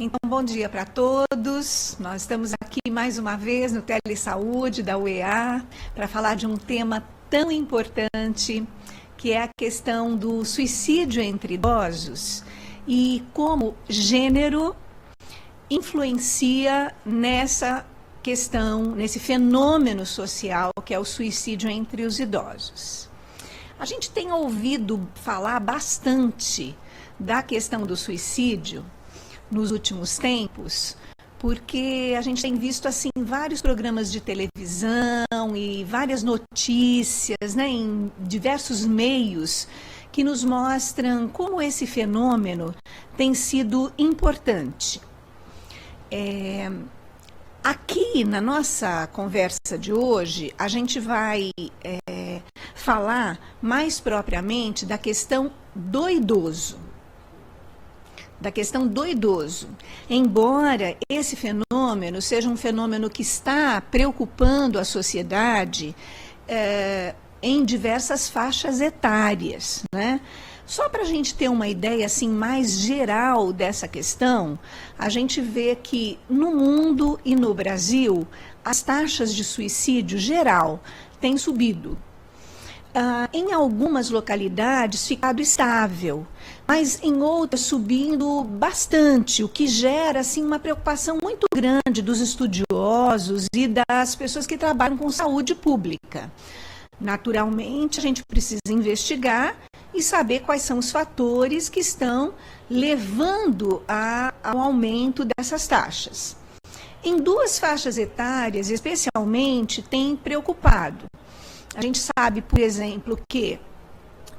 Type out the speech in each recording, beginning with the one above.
Então, bom dia para todos. Nós estamos aqui mais uma vez no Telesaúde da UEA para falar de um tema tão importante, que é a questão do suicídio entre idosos e como gênero influencia nessa questão, nesse fenômeno social que é o suicídio entre os idosos. A gente tem ouvido falar bastante da questão do suicídio nos últimos tempos, porque a gente tem visto assim vários programas de televisão e várias notícias, né, em diversos meios que nos mostram como esse fenômeno tem sido importante. Aqui na nossa conversa de hoje, a gente vai falar mais propriamente da questão do idoso. Embora esse fenômeno seja um fenômeno que está preocupando a sociedade em diversas faixas etárias, né? Só para a gente ter uma ideia assim, mais geral dessa questão, a gente vê que no mundo e no Brasil, as taxas de suicídio geral têm subido. Em algumas localidades ficado estável, mas em outras subindo bastante, o que gera assim, uma preocupação muito grande dos estudiosos e das pessoas que trabalham com saúde pública. Naturalmente, a gente precisa investigar e saber quais são os fatores que estão levando ao aumento dessas taxas. Em duas faixas etárias, especialmente, tem preocupado. A gente sabe, por exemplo, que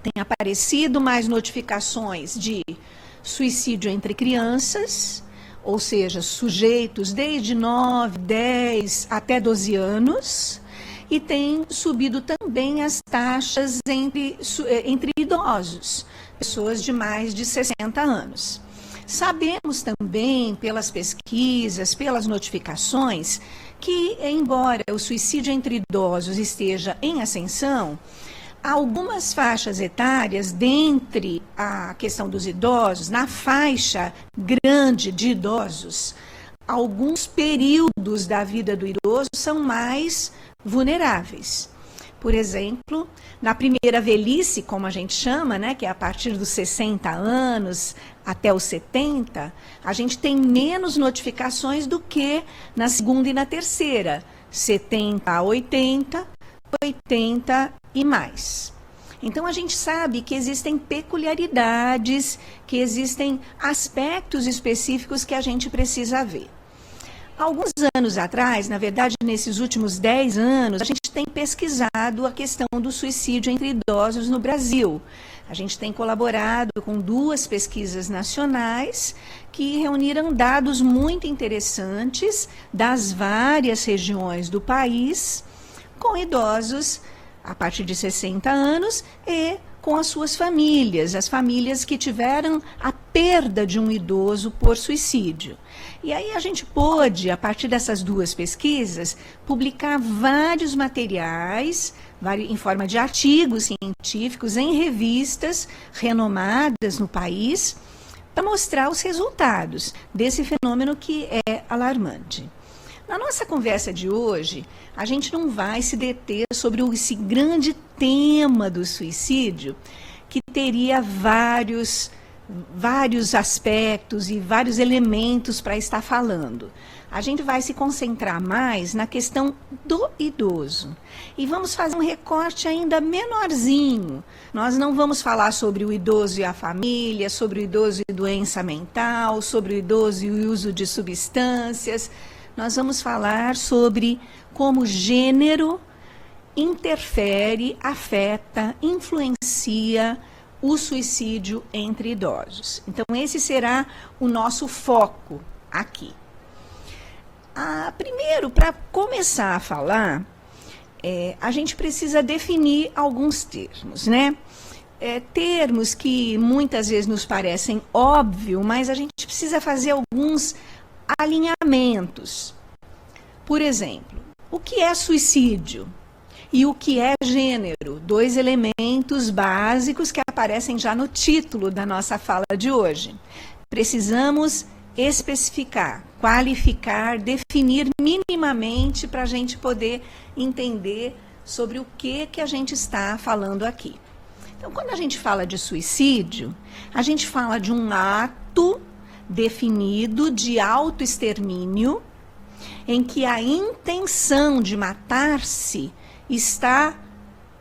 tem aparecido mais notificações de suicídio entre crianças, ou seja, sujeitos desde 9, 10 até 12 anos, e tem subido também as taxas entre idosos, pessoas de mais de 60 anos. Sabemos também, pelas pesquisas, pelas notificações, que, embora o suicídio entre idosos esteja em ascensão, algumas faixas etárias, dentre a questão dos idosos, na faixa grande de idosos, alguns períodos da vida do idoso são mais vulneráveis. Por exemplo, na primeira velhice, como a gente chama, né, que é a partir dos 60 anos até os 70, a gente tem menos notificações do que na segunda e na terceira, 70 a 80, 80 e mais. Então, a gente sabe que existem peculiaridades, que existem aspectos específicos que a gente precisa ver. Alguns anos atrás, na verdade, nesses últimos 10 anos, a gente tem pesquisado a questão do suicídio entre idosos no Brasil. A gente tem colaborado com 2 pesquisas nacionais que reuniram dados muito interessantes das várias regiões do país, com idosos a partir de 60 anos e com as suas famílias, as famílias que tiveram a perda de um idoso por suicídio. E aí a gente pôde, a partir dessas 2 pesquisas, publicar vários materiais, em forma de artigos científicos, em revistas renomadas no país, para mostrar os resultados desse fenômeno que é alarmante. Na nossa conversa de hoje, a gente não vai se deter sobre esse grande tema do suicídio, que teria vários aspectos e vários elementos para estar falando. A gente vai se concentrar mais na questão do idoso. E vamos fazer um recorte ainda menorzinho. Nós não vamos falar sobre o idoso e a família, sobre o idoso e doença mental, sobre o idoso e o uso de substâncias. Nós vamos falar sobre como gênero interfere, afeta, influencia o suicídio entre idosos. Então, esse será o nosso foco aqui. Primeiro, para começar a falar, a gente precisa definir alguns termos, né? Termos que muitas vezes nos parecem óbvios, mas a gente precisa fazer alguns alinhamentos. Por exemplo, o que é suicídio e o que é gênero? 2 elementos básicos que aparecem já no título da nossa fala de hoje. Precisamos especificar, qualificar, definir minimamente para a gente poder entender sobre o que a gente está falando aqui. Então, quando a gente fala de suicídio, a gente fala de um ato definido de autoextermínio, em que a intenção de matar-se está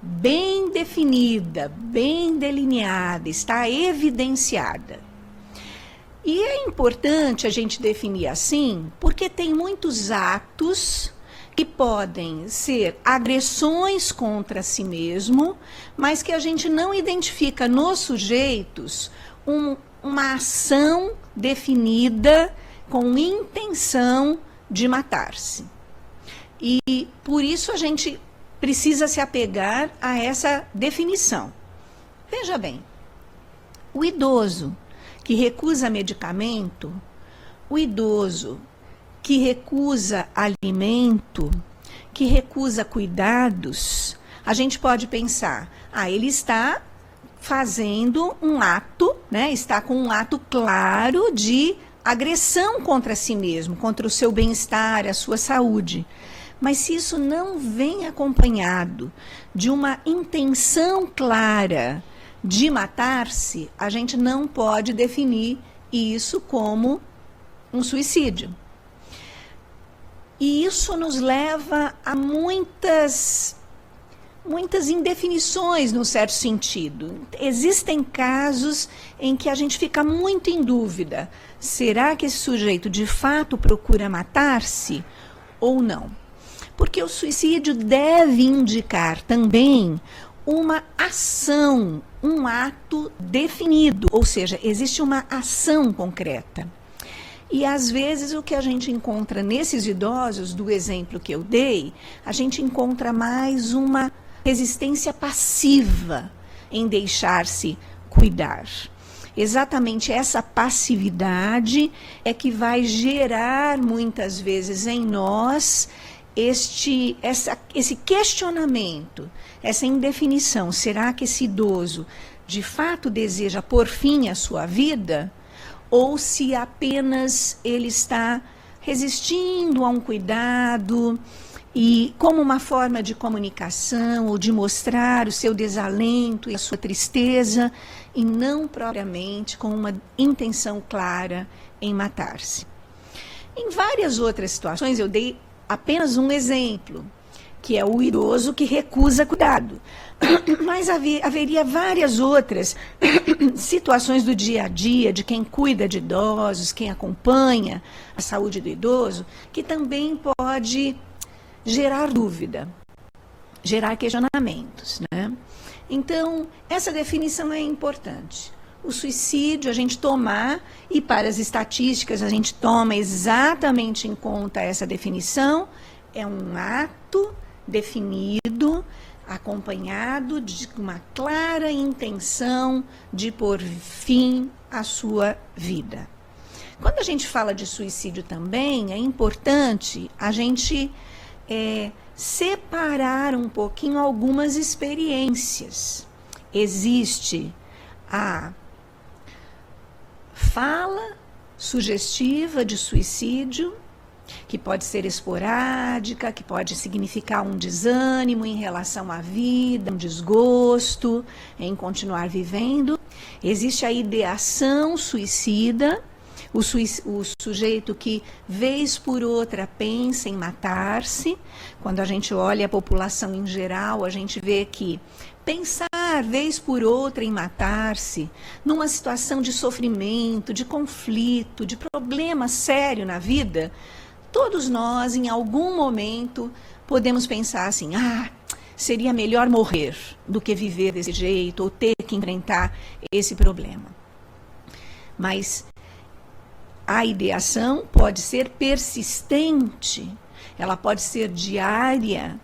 bem definida, bem delineada, está evidenciada. E é importante a gente definir assim, porque tem muitos atos que podem ser agressões contra si mesmo, mas que a gente não identifica nos sujeitos uma ação definida com intenção de matar-se. E por isso a gente precisa se apegar a essa definição. Veja bem, o idoso que recusa medicamento, o idoso que recusa alimento, que recusa cuidados, a gente pode pensar, ele está fazendo um ato, né? Está com um ato claro de agressão contra si mesmo, contra o seu bem-estar, a sua saúde. Mas se isso não vem acompanhado de uma intenção clara de matar-se, a gente não pode definir isso como um suicídio. E isso nos leva a muitas indefinições, num certo sentido. Existem casos em que a gente fica muito em dúvida. Será que esse sujeito de fato procura matar-se ou não? Porque o suicídio deve indicar também uma ação, um ato definido, ou seja, existe uma ação concreta. E às vezes o que a gente encontra nesses idosos, do exemplo que eu dei, a gente encontra mais uma resistência passiva em deixar-se cuidar. Exatamente essa passividade é que vai gerar muitas vezes em nós esse questionamento, essa indefinição. Será que esse idoso de fato deseja pôr fim à sua vida? Ou se apenas ele está resistindo a um cuidado e como uma forma de comunicação ou de mostrar o seu desalento e a sua tristeza e não propriamente com uma intenção clara em matar-se. Em várias outras situações, eu dei apenas um exemplo, que é o idoso que recusa cuidado. Mas haveria várias outras situações do dia a dia, de quem cuida de idosos, quem acompanha a saúde do idoso, que também pode gerar dúvida, gerar questionamentos, né? Então, essa definição é importante. O suicídio, a gente tomar, e para as estatísticas, a gente toma exatamente em conta essa definição, é um ato definido, acompanhado de uma clara intenção de pôr fim à sua vida. Quando a gente fala de suicídio também, é importante a gente separar um pouquinho algumas experiências. Existe a fala sugestiva de suicídio, que pode ser esporádica, que pode significar um desânimo em relação à vida, um desgosto em continuar vivendo. Existe a ideação suicida, o sujeito que, vez por outra, pensa em matar-se. Quando a gente olha a população em geral, a gente vê que pensar, vez por outra, em matar-se, numa situação de sofrimento, de conflito, de problema sério na vida, todos nós, em algum momento, podemos pensar assim, seria melhor morrer do que viver desse jeito ou ter que enfrentar esse problema. Mas a ideação pode ser persistente, ela pode ser diária,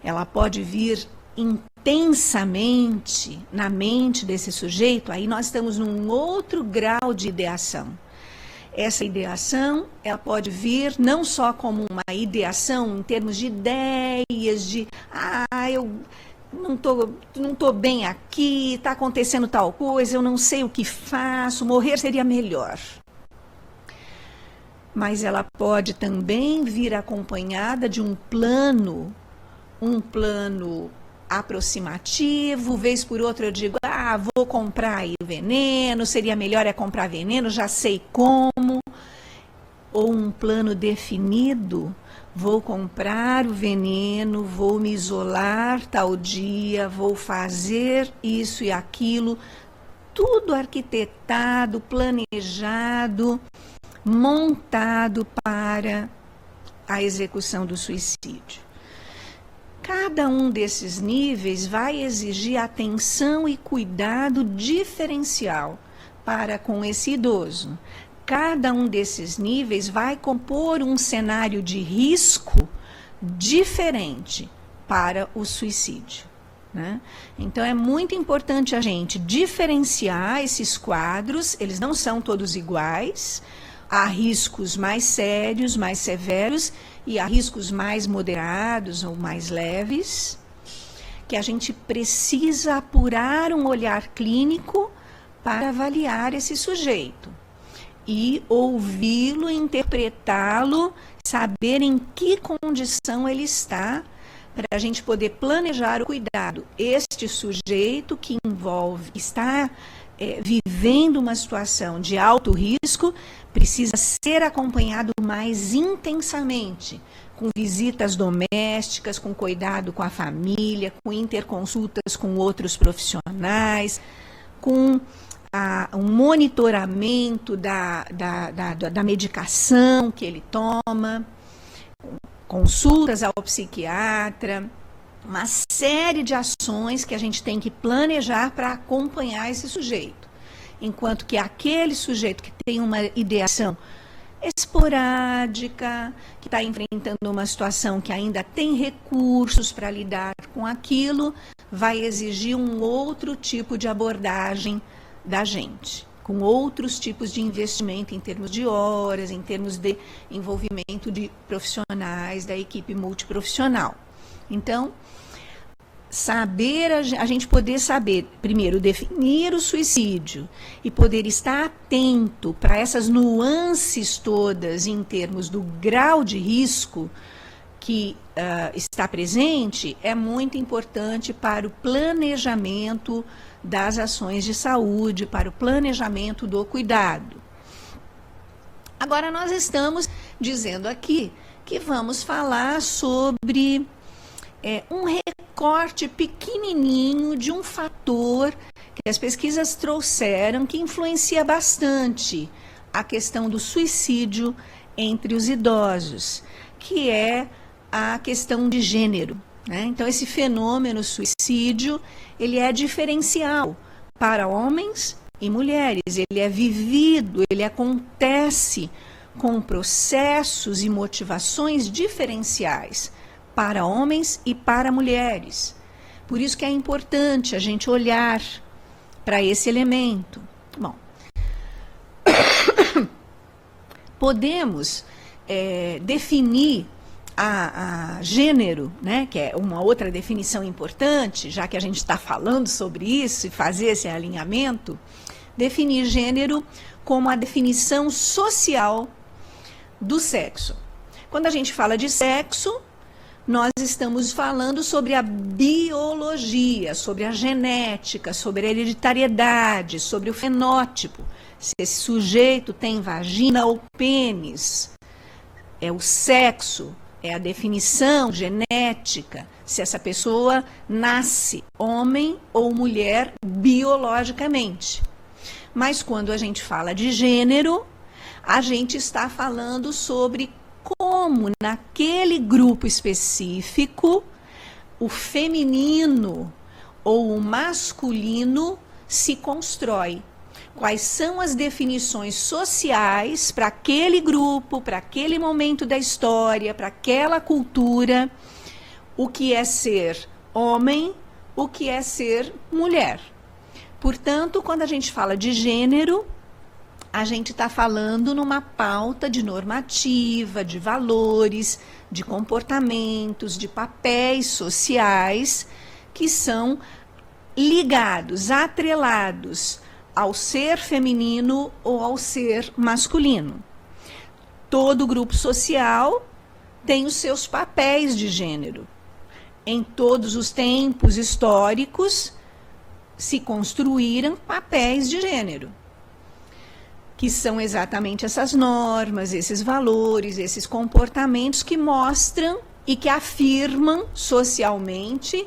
ela pode vir intensamente na mente desse sujeito, aí nós estamos num outro grau de ideação. Essa ideação, ela pode vir não só como uma ideação em termos de ideias, de eu não tô bem aqui, está acontecendo tal coisa, eu não sei o que faço, morrer seria melhor. mas ela pode também vir acompanhada de um plano aproximativo. Vez por outra eu digo, vou comprar aí o veneno, seria melhor comprar veneno, já sei como. Ou um plano definido, vou comprar o veneno, vou me isolar tal dia, vou fazer isso e aquilo, tudo arquitetado, planejado, montado para a execução do suicídio. Cada um desses níveis vai exigir atenção e cuidado diferencial para com esse idoso. Cada um desses níveis vai compor um cenário de risco diferente para o suicídio, né? Então é muito importante a gente diferenciar esses quadros, eles não são todos iguais, há riscos mais sérios, mais severos, e há riscos mais moderados ou mais leves, que a gente precisa apurar um olhar clínico para avaliar esse sujeito. E ouvi-lo, interpretá-lo, saber em que condição ele está, para a gente poder planejar o cuidado. Este sujeito que está vivendo uma situação de alto risco, precisa ser acompanhado mais intensamente, com visitas domésticas, com cuidado com a família, com interconsultas com outros profissionais, com um monitoramento da medicação que ele toma, consultas ao psiquiatra, uma série de ações que a gente tem que planejar para acompanhar esse sujeito. Enquanto que aquele sujeito que tem uma ideação esporádica, que está enfrentando uma situação que ainda tem recursos para lidar com aquilo, vai exigir um outro tipo de abordagem da gente, com outros tipos de investimento em termos de horas, em termos de envolvimento de profissionais da equipe multiprofissional. Então, a gente poder saber, primeiro, definir o suicídio e poder estar atento para essas nuances todas em termos do grau de risco que está presente, é muito importante para o planejamento das ações de saúde, para o planejamento do cuidado. Agora, nós estamos dizendo aqui que vamos falar sobre um recorte pequenininho de um fator que as pesquisas trouxeram que influencia bastante a questão do suicídio entre os idosos, que é a questão de gênero, né? Então, esse fenômeno suicídio, ele é diferencial para homens e mulheres, ele é vivido, ele acontece com processos e motivações diferenciais para homens e para mulheres. Por isso que é importante a gente olhar para esse elemento. Bom, podemos definir a gênero, né, que é uma outra definição importante, já que a gente está falando sobre isso e fazer esse alinhamento, definir gênero como a definição social do sexo. Quando a gente fala de sexo, nós estamos falando sobre a biologia, sobre a genética, sobre a hereditariedade, sobre o fenótipo. Se esse sujeito tem vagina ou pênis, é o sexo, é a definição genética, se essa pessoa nasce homem ou mulher biologicamente. Mas quando a gente fala de gênero, a gente está falando sobre como naquele grupo específico o feminino ou o masculino se constrói. Quais são as definições sociais para aquele grupo, para aquele momento da história, para aquela cultura, o que é ser homem, o que é ser mulher. Portanto, quando a gente fala de gênero, a gente está falando numa pauta de normativa, de valores, de comportamentos, de papéis sociais que são ligados, atrelados ao ser feminino ou ao ser masculino. todo grupo social tem os seus papéis de gênero. Em todos os tempos históricos se construíram papéis de gênero, que são exatamente essas normas, esses valores, esses comportamentos que mostram e que afirmam socialmente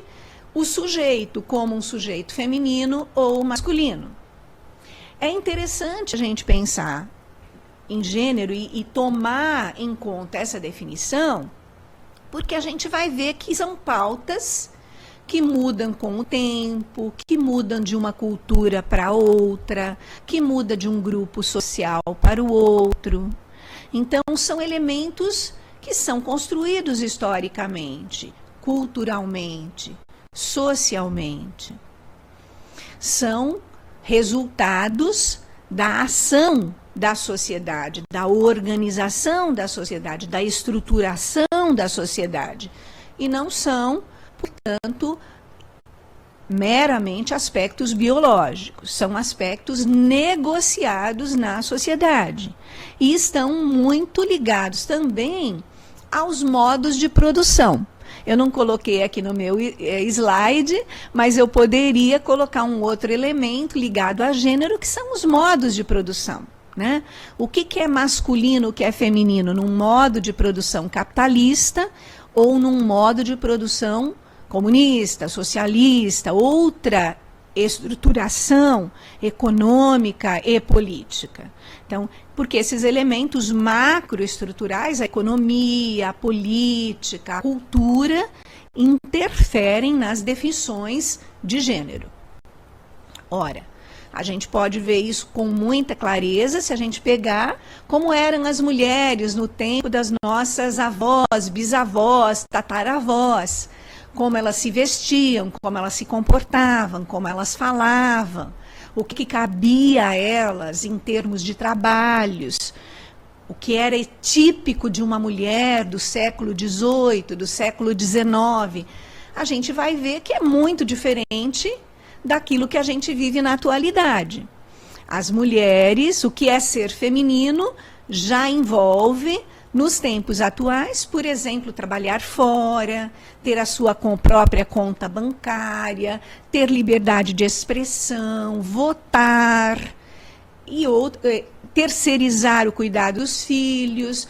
o sujeito como um sujeito feminino ou masculino. É interessante a gente pensar em gênero e tomar em conta essa definição, porque a gente vai ver que são pautas que mudam com o tempo, que mudam de uma cultura para outra, que muda de um grupo social para o outro. Então, são elementos que são construídos historicamente, culturalmente, socialmente. São resultados da ação da sociedade, da organização da sociedade, da estruturação da sociedade. E não são, portanto, meramente aspectos biológicos, são aspectos negociados na sociedade e estão muito ligados também aos modos de produção. Eu não coloquei aqui no meu slide, mas eu poderia colocar um outro elemento ligado a gênero, que são os modos de produção, né? O que é masculino, o que é feminino, num modo de produção capitalista ou num modo de produção comunista, socialista, outra estruturação econômica e política. Então, porque esses elementos macroestruturais, a economia, a política, a cultura, interferem nas definições de gênero. Ora, a gente pode ver isso com muita clareza se a gente pegar como eram as mulheres no tempo das nossas avós, bisavós, tataravós, como elas se vestiam, como elas se comportavam, como elas falavam, o que cabia a elas em termos de trabalhos, o que era típico de uma mulher do século XVIII, do século XIX. A gente vai ver que é muito diferente daquilo que a gente vive na atualidade. As mulheres, o que é ser feminino, já envolve, nos tempos atuais, por exemplo, trabalhar fora, ter a sua própria conta bancária, ter liberdade de expressão, votar, e terceirizar o cuidado dos filhos,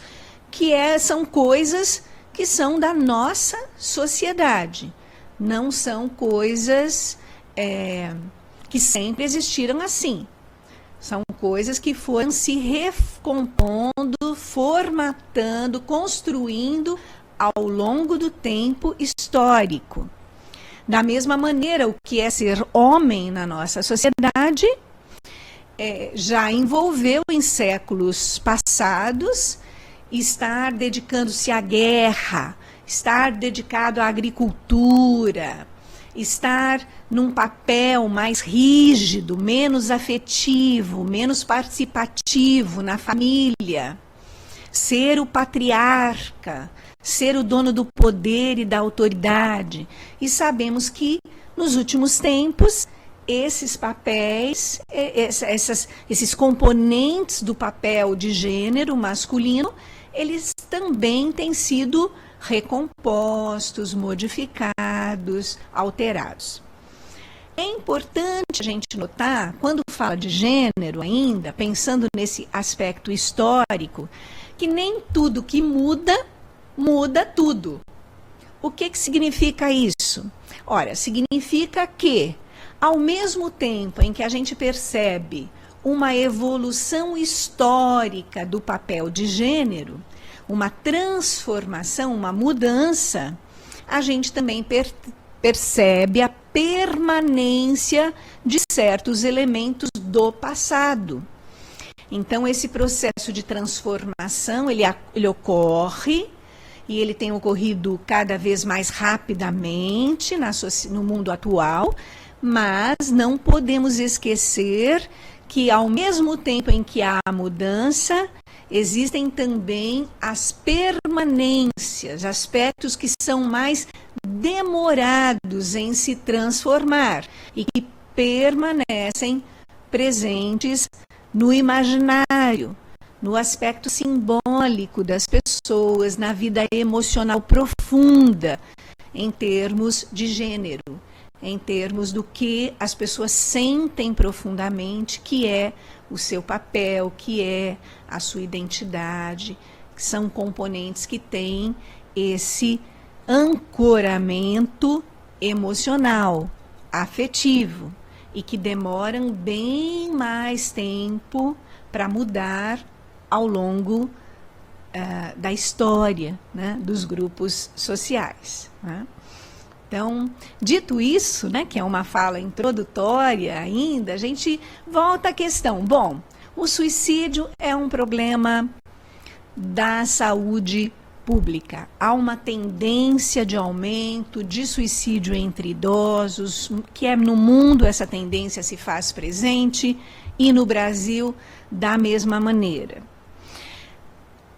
que são coisas que são da nossa sociedade, não são coisas que sempre existiram assim. São coisas que foram se recompondo, formatando, construindo ao longo do tempo histórico. Da mesma maneira, o que é ser homem na nossa sociedade já envolveu em séculos passados estar dedicando-se à guerra, estar dedicado à agricultura, estar num papel mais rígido, menos afetivo, menos participativo na família, ser o patriarca, ser o dono do poder e da autoridade. E sabemos que, nos últimos tempos, esses papéis, esses componentes do papel de gênero masculino, eles também têm sido recompostos, modificados, alterados. É importante a gente notar, quando fala de gênero ainda, pensando nesse aspecto histórico, que nem tudo que muda, muda tudo. O que significa isso? Ora, significa que, ao mesmo tempo em que a gente percebe uma evolução histórica do papel de gênero, uma transformação, uma mudança, a gente também percebe a permanência de certos elementos do passado. Então, esse processo de transformação, ele ocorre, e ele tem ocorrido cada vez mais rapidamente no mundo atual, mas não podemos esquecer que, ao mesmo tempo em que há a mudança, existem também as permanências, aspectos que são mais demorados em se transformar e que permanecem presentes no imaginário, no aspecto simbólico das pessoas, na vida emocional profunda, em termos de gênero, em termos do que as pessoas sentem profundamente, que é o seu papel, que é a sua identidade, que são componentes que têm esse ancoramento emocional, afetivo, e que demoram bem mais tempo para mudar ao longo da história, né, dos grupos sociais. Né? Então, dito isso, né, que é uma fala introdutória ainda, a gente volta à questão. Bom, o suicídio é um problema da saúde pública. Há uma tendência de aumento de suicídio entre idosos, que no mundo essa tendência se faz presente e no Brasil da mesma maneira.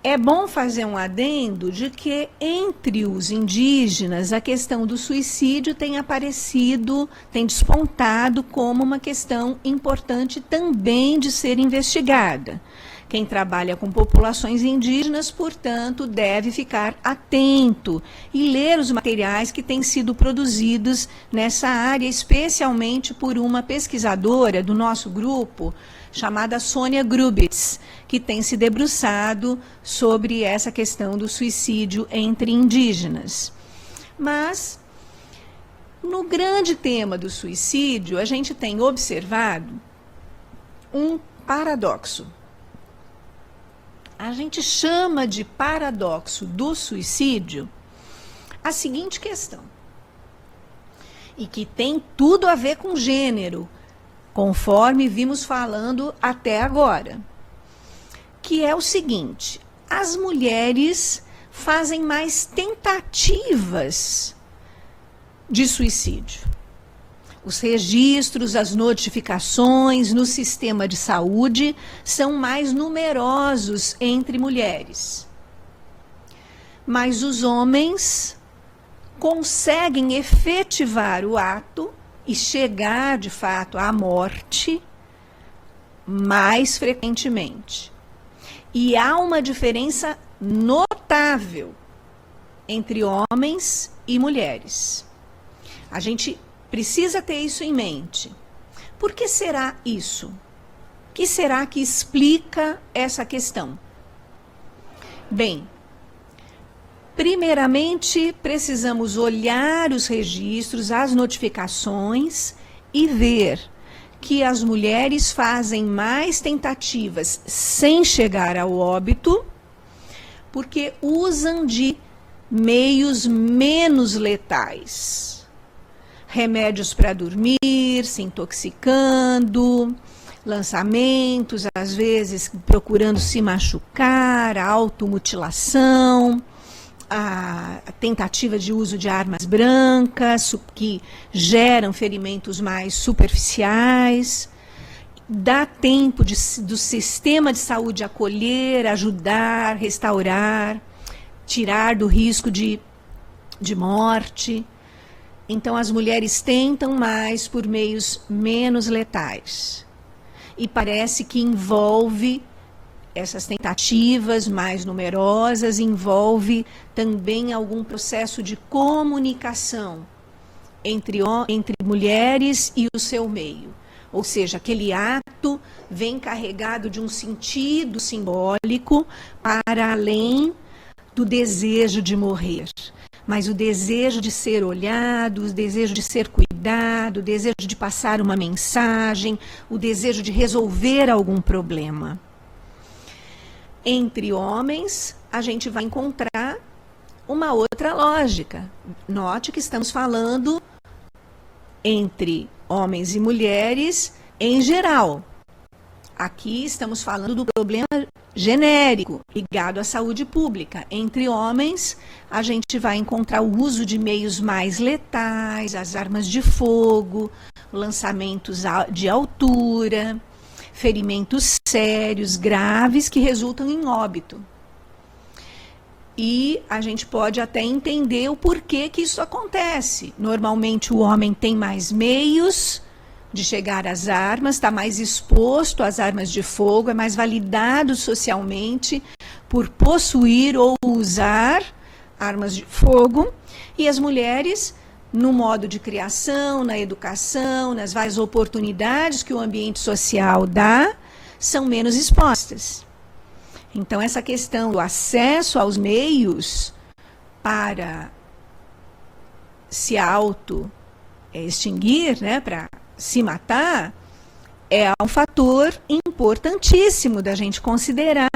É bom fazer um adendo de que entre os indígenas a questão do suicídio tem aparecido, tem despontado como uma questão importante também de ser investigada. Quem trabalha com populações indígenas, portanto, deve ficar atento e ler os materiais que têm sido produzidos nessa área, especialmente por uma pesquisadora do nosso grupo, chamada Sônia Grubitz, que tem se debruçado sobre essa questão do suicídio entre indígenas. Mas, no grande tema do suicídio, a gente tem observado um paradoxo. A gente chama de paradoxo do suicídio a seguinte questão, e que tem tudo a ver com gênero, conforme vimos falando até agora, que é o seguinte: as mulheres fazem mais tentativas de suicídio. Os registros, as notificações no sistema de saúde são mais numerosos entre mulheres. Mas os homens conseguem efetivar o ato e chegar, de fato, à morte mais frequentemente. E há uma diferença notável entre homens e mulheres. A gente precisa ter isso em mente. Por que será isso? O que será que explica essa questão? Bem, primeiramente precisamos olhar os registros, as notificações e ver que as mulheres fazem mais tentativas sem chegar ao óbito, porque usam de meios menos letais. Remédios para dormir, se intoxicando, lançamentos, às vezes procurando se machucar, a automutilação, a tentativa de uso de armas brancas, que geram ferimentos mais superficiais. Dá tempo do sistema de saúde acolher, ajudar, restaurar, tirar do risco de morte. Então, as mulheres tentam mais por meios menos letais. E parece que envolve essas tentativas mais numerosas, envolve também algum processo de comunicação entre mulheres e o seu meio. Ou seja, aquele ato vem carregado de um sentido simbólico para além do desejo de morrer. Mas o desejo de ser olhado, o desejo de ser cuidado, o desejo de passar uma mensagem, o desejo de resolver algum problema. Entre homens, a gente vai encontrar uma outra lógica. Note que estamos falando entre homens e mulheres em geral. Aqui estamos falando do problema genérico, ligado à saúde pública. Entre homens, a gente vai encontrar o uso de meios mais letais, as armas de fogo, lançamentos de altura, ferimentos sérios, graves, que resultam em óbito. E a gente pode até entender o porquê que isso acontece. Normalmente o homem tem mais meios, de chegar às armas, está mais exposto às armas de fogo, é mais validado socialmente por possuir ou usar armas de fogo, e as mulheres, no modo de criação, na educação, nas várias oportunidades que o ambiente social dá, são menos expostas. Então, essa questão do acesso aos meios para se auto-extinguir, né, para se matar, é um fator importantíssimo da gente considerar,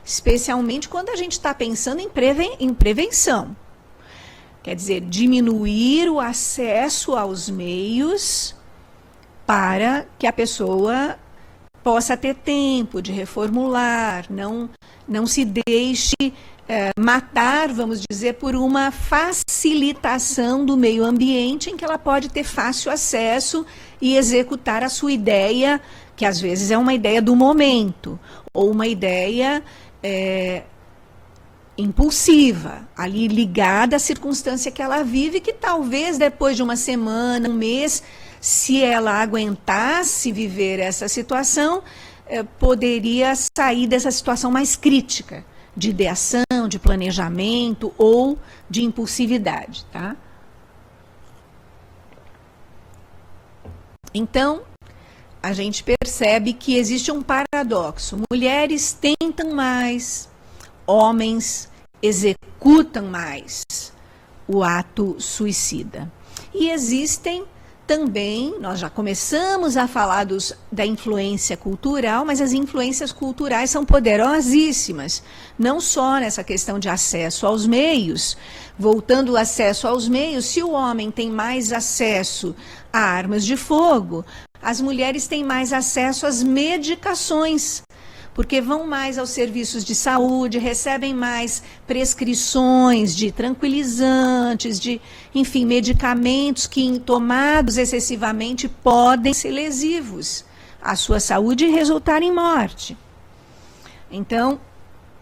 especialmente quando a gente está pensando em prevenção. Quer dizer, diminuir o acesso aos meios para que a pessoa possa ter tempo de reformular, não se deixe matar, vamos dizer, por uma facilitação do meio ambiente em que ela pode ter fácil acesso e executar a sua ideia, que às vezes é uma ideia do momento, ou uma ideia impulsiva, ali ligada à circunstância que ela vive, que talvez depois de uma semana, um mês, se ela aguentasse viver essa situação, poderia sair dessa situação mais crítica, de ideação, de planejamento ou de impulsividade, tá? Então, a gente percebe que existe um paradoxo. Mulheres tentam mais, homens executam mais o ato suicida. E existem também, nós já começamos a falar da influência cultural, mas as influências culturais são poderosíssimas, não só nessa questão de acesso aos meios. Voltando o acesso aos meios, se o homem tem mais acesso a armas de fogo, as mulheres têm mais acesso às medicações, porque vão mais aos serviços de saúde, recebem mais prescrições de tranquilizantes, de, enfim, medicamentos que, tomados excessivamente, podem ser lesivos à sua saúde e resultar em morte. Então,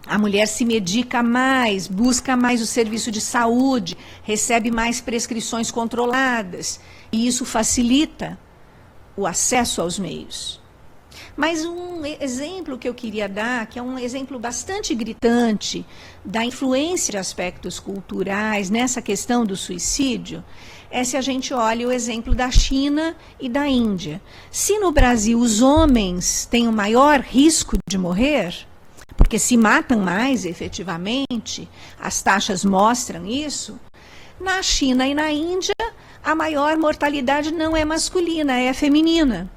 a mulher se medica mais, busca mais o serviço de saúde, recebe mais prescrições controladas, e isso facilita o acesso aos meios. Mas um exemplo que eu queria dar, que é um exemplo bastante gritante da influência de aspectos culturais nessa questão do suicídio, é se a gente olha o exemplo da China e da Índia. Se no Brasil os homens têm o maior risco de morrer, porque se matam mais efetivamente, as taxas mostram isso, na China e na Índia a maior mortalidade não é masculina, é feminina.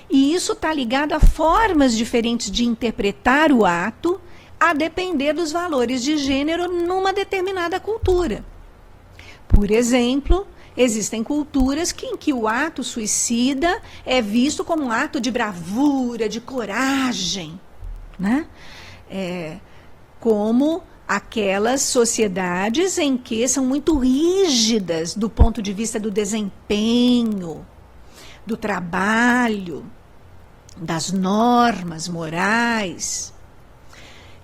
E isso está ligado a formas diferentes de interpretar o ato, a depender dos valores de gênero numa determinada cultura. Por exemplo, existem culturas em que o ato suicida é visto como um ato de bravura, de coragem, né? Como aquelas sociedades em que são muito rígidas do ponto de vista do desempenho, do trabalho, das normas morais.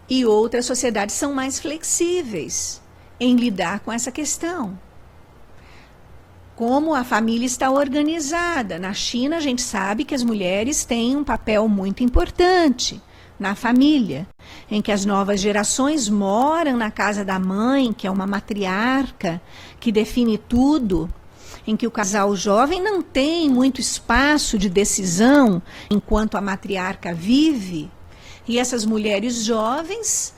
E outras sociedades são mais flexíveis em lidar com essa questão. Como a família está organizada. Na China, a gente sabe que as mulheres têm um papel muito importante na família, em que as novas gerações moram na casa da mãe, que é uma matriarca, que define tudo, em que o casal jovem não tem muito espaço de decisão enquanto a matriarca vive, e essas mulheres jovens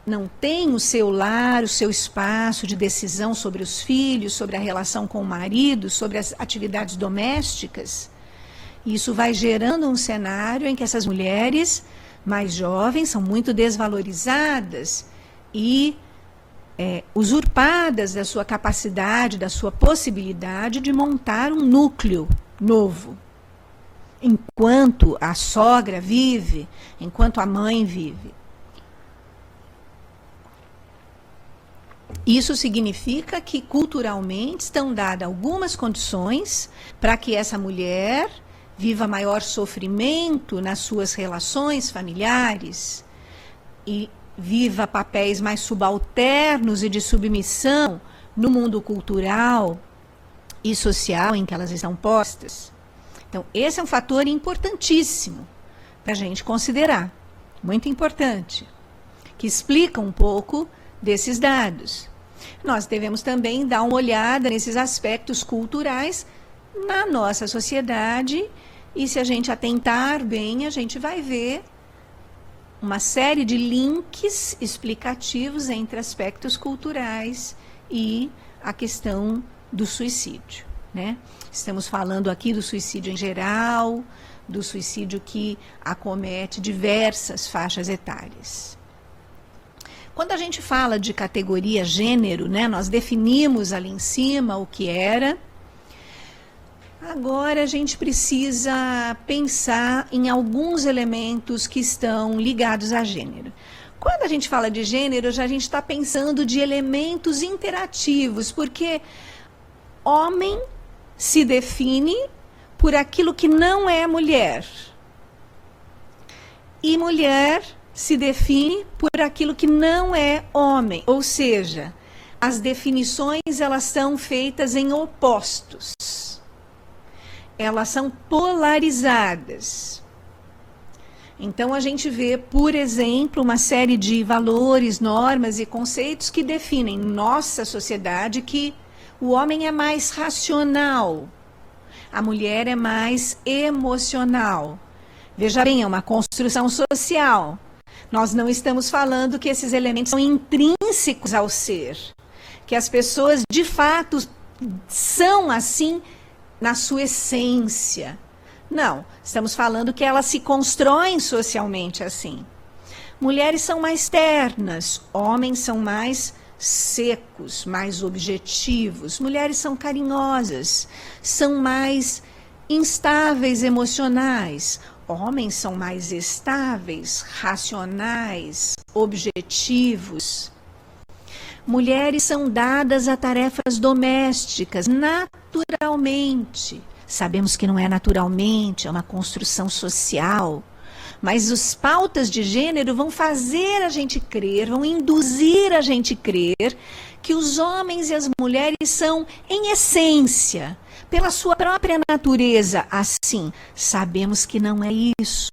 não têm o seu lar, o seu espaço de decisão sobre os filhos, sobre a relação com o marido, sobre as atividades domésticas. Isso vai gerando um cenário em que essas mulheres mais jovens são muito desvalorizadas e usurpadas da sua capacidade, da sua possibilidade de montar um núcleo novo. Enquanto a sogra vive, enquanto a mãe vive. Isso significa que culturalmente estão dadas algumas condições para que essa mulher viva maior sofrimento nas suas relações familiares e viva papéis mais subalternos e de submissão no mundo cultural e social em que elas estão postas. Então, esse é um fator importantíssimo para a gente considerar, muito importante, que explica um pouco desses dados. Nós devemos também dar uma olhada nesses aspectos culturais na nossa sociedade, e se a gente atentar bem, a gente vai ver uma série de links explicativos entre aspectos culturais e a questão do suicídio, né? Estamos falando aqui do suicídio em geral, do suicídio que acomete diversas faixas etárias. Quando a gente fala de categoria gênero, né, nós definimos ali em cima o que era. Agora a gente precisa pensar em alguns elementos que estão ligados a gênero. Quando a gente fala de gênero, já a gente está pensando de elementos interativos, porque homem se define por aquilo que não é mulher. E mulher se define por aquilo que não é homem. Ou seja, as definições elas são feitas em opostos. Elas são polarizadas. Então, a gente vê, por exemplo, uma série de valores, normas e conceitos que definem em nossa sociedade que o homem é mais racional, a mulher é mais emocional. Veja bem, é uma construção social. Nós não estamos falando que esses elementos são intrínsecos ao ser, que as pessoas, de fato, são assim na sua essência. Não, estamos falando que elas se constroem socialmente assim. Mulheres são mais ternas, homens são mais secos, mais objetivos. Mulheres são carinhosas, são mais instáveis emocionais. Homens são mais estáveis, racionais, objetivos. Mulheres são dadas a tarefas domésticas naturalmente. Sabemos que não é naturalmente, é uma construção social. Mas as pautas de gênero vão fazer a gente crer, vão induzir a gente crer que os homens e as mulheres são, em essência, pela sua própria natureza, assim. Sabemos que não é isso.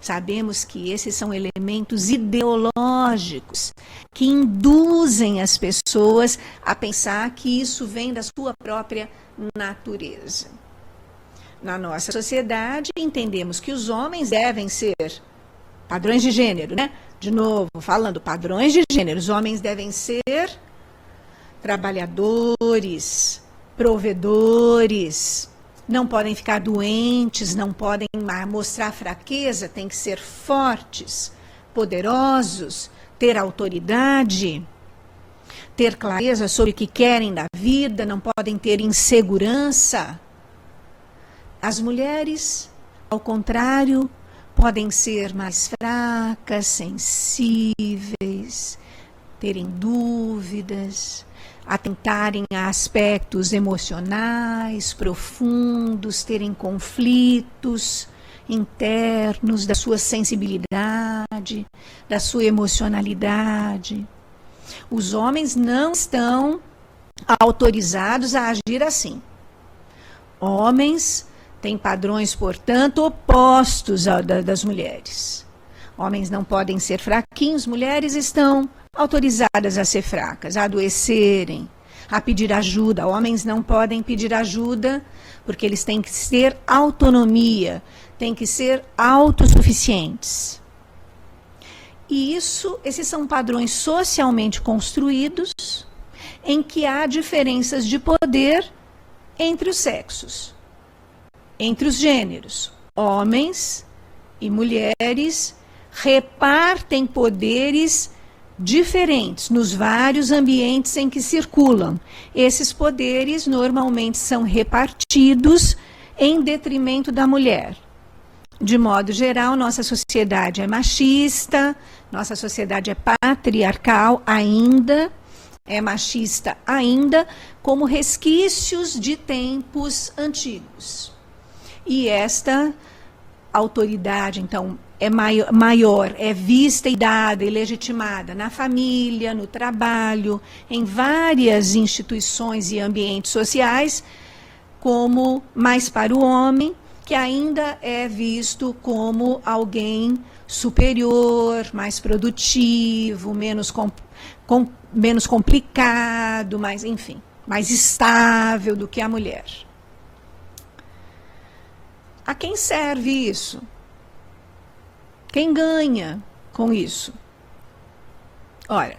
Sabemos que esses são elementos ideológicos que induzem as pessoas a pensar que isso vem da sua própria natureza. Na nossa sociedade, entendemos que os homens devem ser padrões de gênero, né? De novo, falando padrões de gênero, os homens devem ser trabalhadores, provedores, não podem ficar doentes, não podem mostrar fraqueza, têm que ser fortes, poderosos, ter autoridade, ter clareza sobre o que querem da vida, não podem ter insegurança. As mulheres, ao contrário, podem ser mais fracas, sensíveis, terem dúvidas, atentarem a aspectos emocionais profundos, terem conflitos internos da sua sensibilidade, da sua emocionalidade. Os homens não estão autorizados a agir assim. Homens têm padrões, portanto, opostos das mulheres. Homens não podem ser fraquinhos, mulheres estão autorizadas a ser fracas, a adoecerem, a pedir ajuda. Homens não podem pedir ajuda porque eles têm que ter autonomia, têm que ser autossuficientes. E esses são padrões socialmente construídos em que há diferenças de poder entre os sexos, entre os gêneros. Homens e mulheres repartem poderes diferentes nos vários ambientes em que circulam. Esses poderes normalmente são repartidos em detrimento da mulher. De modo geral, nossa sociedade é machista, nossa sociedade é patriarcal ainda, é machista ainda, como resquícios de tempos antigos. E esta autoridade, então, é maior, é vista e dada e legitimada na família, no trabalho, em várias instituições e ambientes sociais, como mais para o homem, que ainda é visto como alguém superior, mais produtivo, menos complicado, enfim, mais estável do que a mulher. A quem serve isso? Quem ganha com isso? Ora,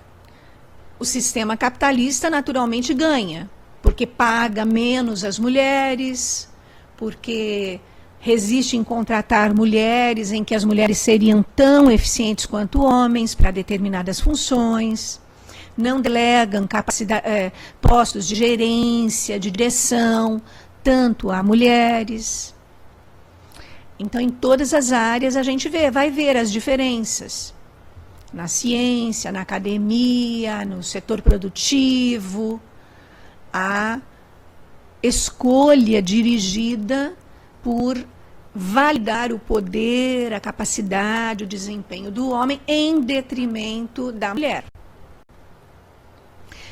o sistema capitalista naturalmente ganha, porque paga menos as mulheres, porque resiste em contratar mulheres em que as mulheres seriam tão eficientes quanto homens para determinadas funções, não delegam postos de gerência, de direção, tanto a mulheres. Então, em todas as áreas a gente vai ver as diferenças. Na ciência, na academia, no setor produtivo, a escolha dirigida por validar o poder, a capacidade, o desempenho do homem em detrimento da mulher.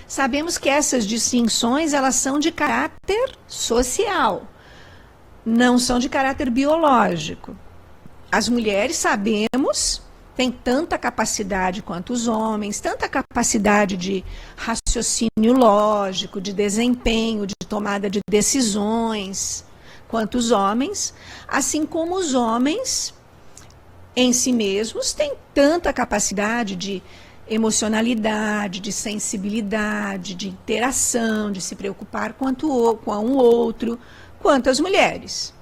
Sabemos que essas distinções, elas são de caráter social, não são de caráter biológico. As mulheres, sabemos, têm tanta capacidade quanto os homens, tanta capacidade de raciocínio lógico, de desempenho, de tomada de decisões, quanto os homens, assim como os homens em si mesmos têm tanta capacidade de emocionalidade, de sensibilidade, de interação, de se preocupar com o outro, quanto as mulheres.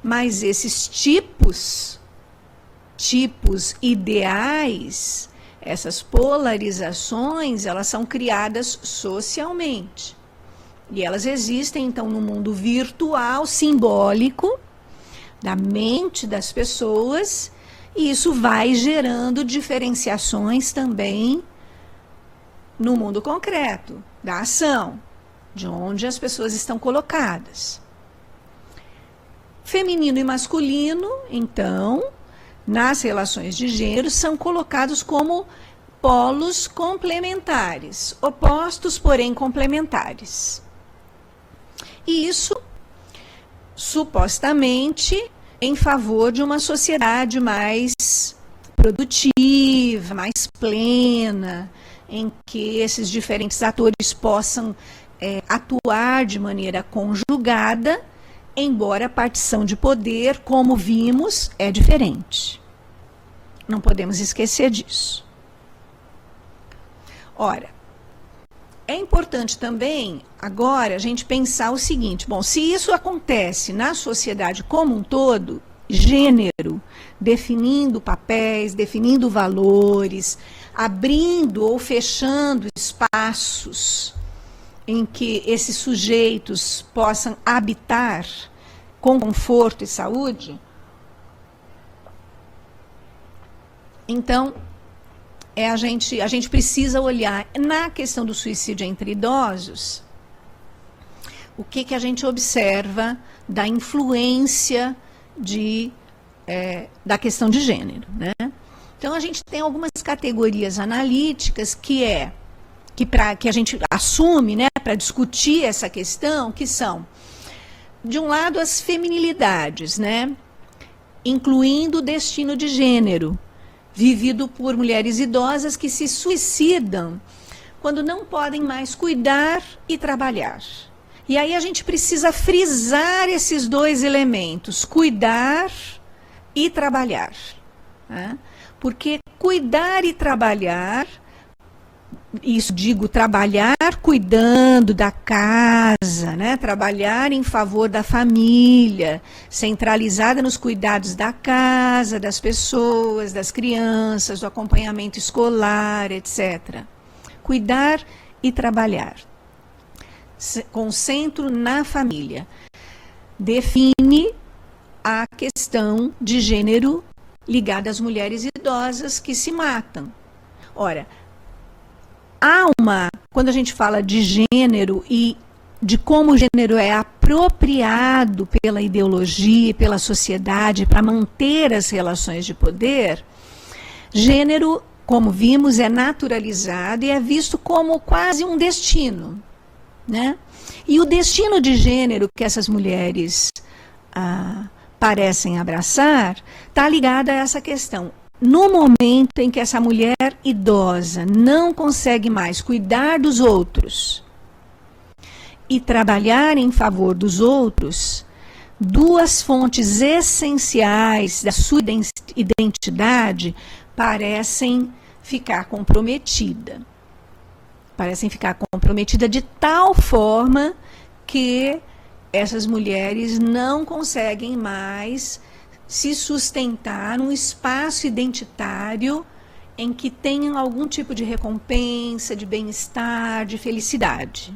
Mas esses tipos ideais, essas polarizações, elas são criadas socialmente. E elas existem, então, no mundo virtual, simbólico, da mente das pessoas, e isso vai gerando diferenciações também no mundo concreto, da ação, de onde as pessoas estão colocadas. Feminino e masculino, então, nas relações de gênero, são colocados como polos complementares, opostos, porém complementares. E isso, supostamente, em favor de uma sociedade mais produtiva, mais plena, em que esses diferentes atores possam atuar de maneira conjugada, embora a partição de poder, como vimos, é diferente. Não podemos esquecer disso. Ora, é importante também, agora, a gente pensar o seguinte: bom, se isso acontece na sociedade como um todo, gênero, definindo papéis, definindo valores, abrindo ou fechando espaços em que esses sujeitos possam habitar com conforto e saúde, então, a gente precisa olhar na questão do suicídio entre idosos, o que a gente observa da influência da questão de gênero, né? Então, a gente tem algumas categorias analíticas que a gente assume, né, para discutir essa questão, que são, de um lado, as feminilidades, né, incluindo o destino de gênero, vivido por mulheres idosas que se suicidam quando não podem mais cuidar e trabalhar. E aí a gente precisa frisar esses dois elementos, cuidar e trabalhar, né? Porque cuidar e trabalhar, isso digo, trabalhar cuidando da casa, né? Trabalhar em favor da família, centralizada nos cuidados da casa, das pessoas, das crianças, do acompanhamento escolar, etc. Cuidar e trabalhar, com centro na família. Define a questão de gênero ligada às mulheres idosas que se matam. Ora, quando a gente fala de gênero e de como o gênero é apropriado pela ideologia e pela sociedade para manter as relações de poder, gênero, como vimos, é naturalizado e é visto como quase um destino, né? E o destino de gênero que essas mulheres parecem abraçar está ligada a essa questão. No momento em que essa mulher idosa não consegue mais cuidar dos outros e trabalhar em favor dos outros, duas fontes essenciais da sua identidade parecem ficar comprometidas. Parecem ficar comprometidas de tal forma que essas mulheres não conseguem mais se sustentar num espaço identitário em que tenham algum tipo de recompensa, de bem-estar, de felicidade.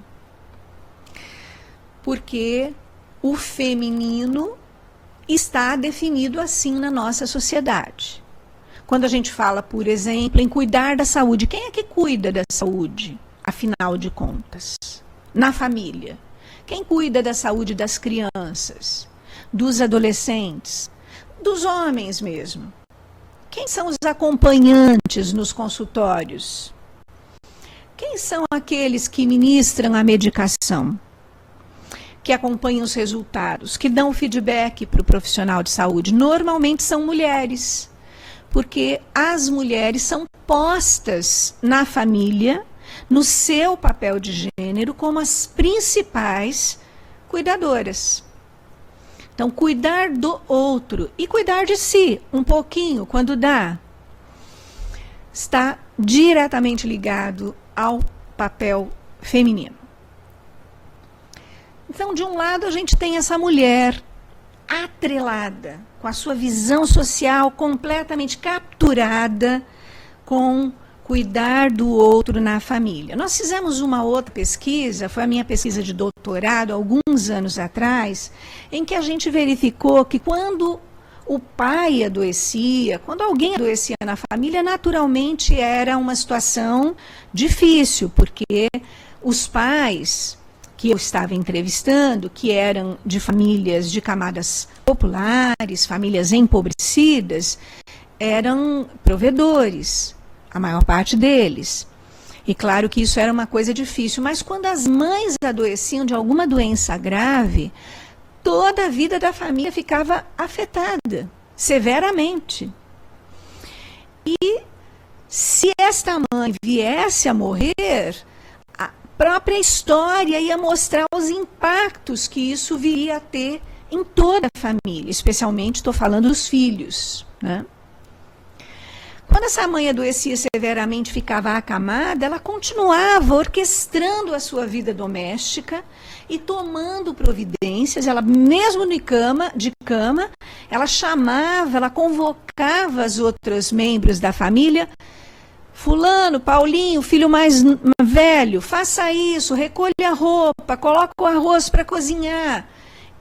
Porque o feminino está definido assim na nossa sociedade. Quando a gente fala, por exemplo, em cuidar da saúde, quem é que cuida da saúde, afinal de contas? Na família. Quem cuida da saúde das crianças, dos adolescentes, dos homens mesmo? Quem são os acompanhantes nos consultórios? Quem são aqueles que ministram a medicação? Que acompanham os resultados, que dão feedback para o profissional de saúde? Normalmente são mulheres, porque as mulheres são postas na família, no seu papel de gênero, como as principais cuidadoras. Então, cuidar do outro e cuidar de si, um pouquinho, quando dá, está diretamente ligado ao papel feminino. Então, de um lado, a gente tem essa mulher atrelada, com a sua visão social completamente capturada com cuidar do outro na família. Nós fizemos uma outra pesquisa, foi a minha pesquisa de doutorado, alguns anos atrás, em que a gente verificou que quando o pai adoecia, quando alguém adoecia na família, naturalmente era uma situação difícil, porque os pais que eu estava entrevistando, que eram de famílias de camadas populares, famílias empobrecidas, eram provedores, a maior parte deles. E claro que isso era uma coisa difícil, mas quando as mães adoeciam de alguma doença grave, toda a vida da família ficava afetada, severamente. E se esta mãe viesse a morrer, a própria história ia mostrar os impactos que isso viria a ter em toda a família, especialmente estou falando dos filhos, né? Quando essa mãe adoecia severamente, ficava acamada, ela continuava orquestrando a sua vida doméstica e tomando providências. Ela, mesmo de cama, ela chamava, ela convocava os outros membros da família. Fulano, Paulinho, filho mais velho, faça isso, recolha a roupa, coloca o arroz para cozinhar.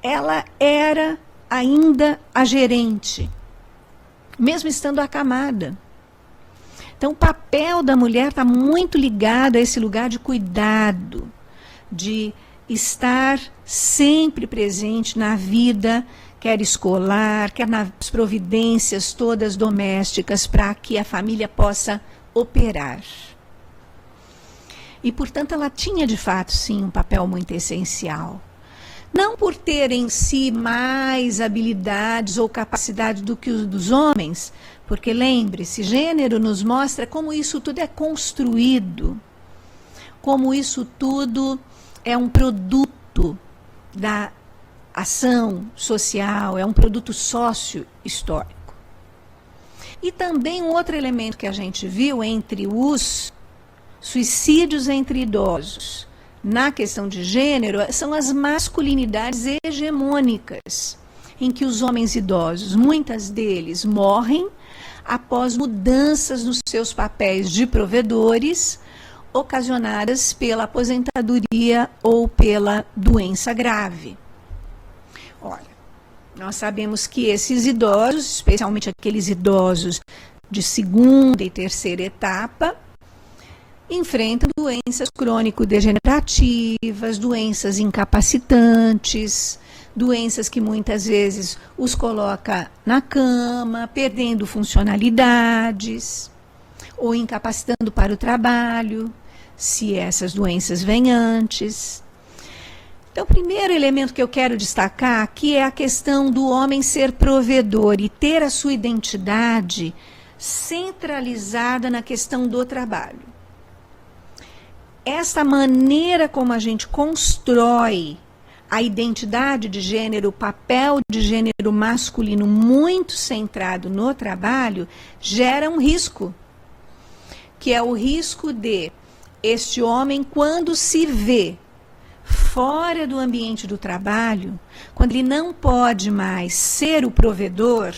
Ela era ainda a gerente, mesmo estando acamada. Então, o papel da mulher está muito ligado a esse lugar de cuidado, de estar sempre presente na vida, quer escolar, quer nas providências todas domésticas, para que a família possa operar. E, portanto, ela tinha, de fato, sim, um papel muito essencial. Não por ter em si mais habilidades ou capacidade do que os dos homens, porque lembre-se, gênero nos mostra como isso tudo é construído, como isso tudo é um produto da ação social, é um produto sócio-histórico. E também um outro elemento que a gente viu entre os suicídios entre idosos, na questão de gênero, são as masculinidades hegemônicas, em que os homens idosos, muitas deles, morrem após mudanças nos seus papéis de provedores, ocasionadas pela aposentadoria ou pela doença grave. Olha, nós sabemos que esses idosos, especialmente aqueles idosos de segunda e terceira etapa, enfrentam doenças crônico-degenerativas, doenças incapacitantes, doenças que muitas vezes os coloca na cama, perdendo funcionalidades, ou incapacitando para o trabalho, se essas doenças vêm antes. Então, o primeiro elemento que eu quero destacar aqui é a questão do homem ser provedor e ter a sua identidade centralizada na questão do trabalho. Essa maneira como a gente constrói a identidade de gênero, o papel de gênero masculino muito centrado no trabalho, gera um risco, que é o risco de este homem, quando se vê fora do ambiente do trabalho, quando ele não pode mais ser o provedor,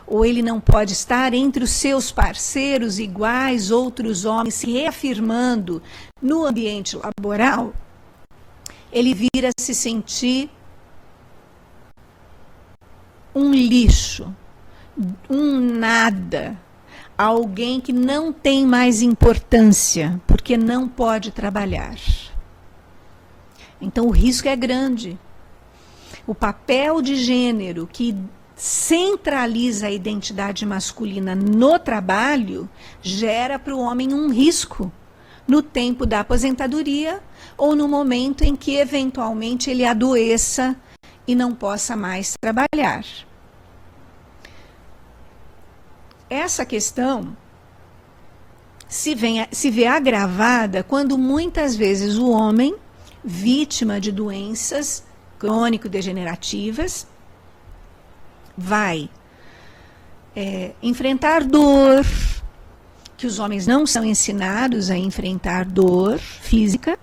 ou ele não pode estar entre os seus parceiros iguais, outros homens, se reafirmando no ambiente laboral, ele vira a se sentir um lixo, um nada, alguém que não tem mais importância, porque não pode trabalhar. Então o risco é grande. O papel de gênero que centraliza a identidade masculina no trabalho gera para o homem um risco no tempo da aposentadoria ou no momento em que eventualmente ele adoeça e não possa mais trabalhar. Essa questão se vê agravada quando muitas vezes o homem, vítima de doenças crônico-degenerativas, vai enfrentar dor, que os homens não são ensinados a enfrentar dor física,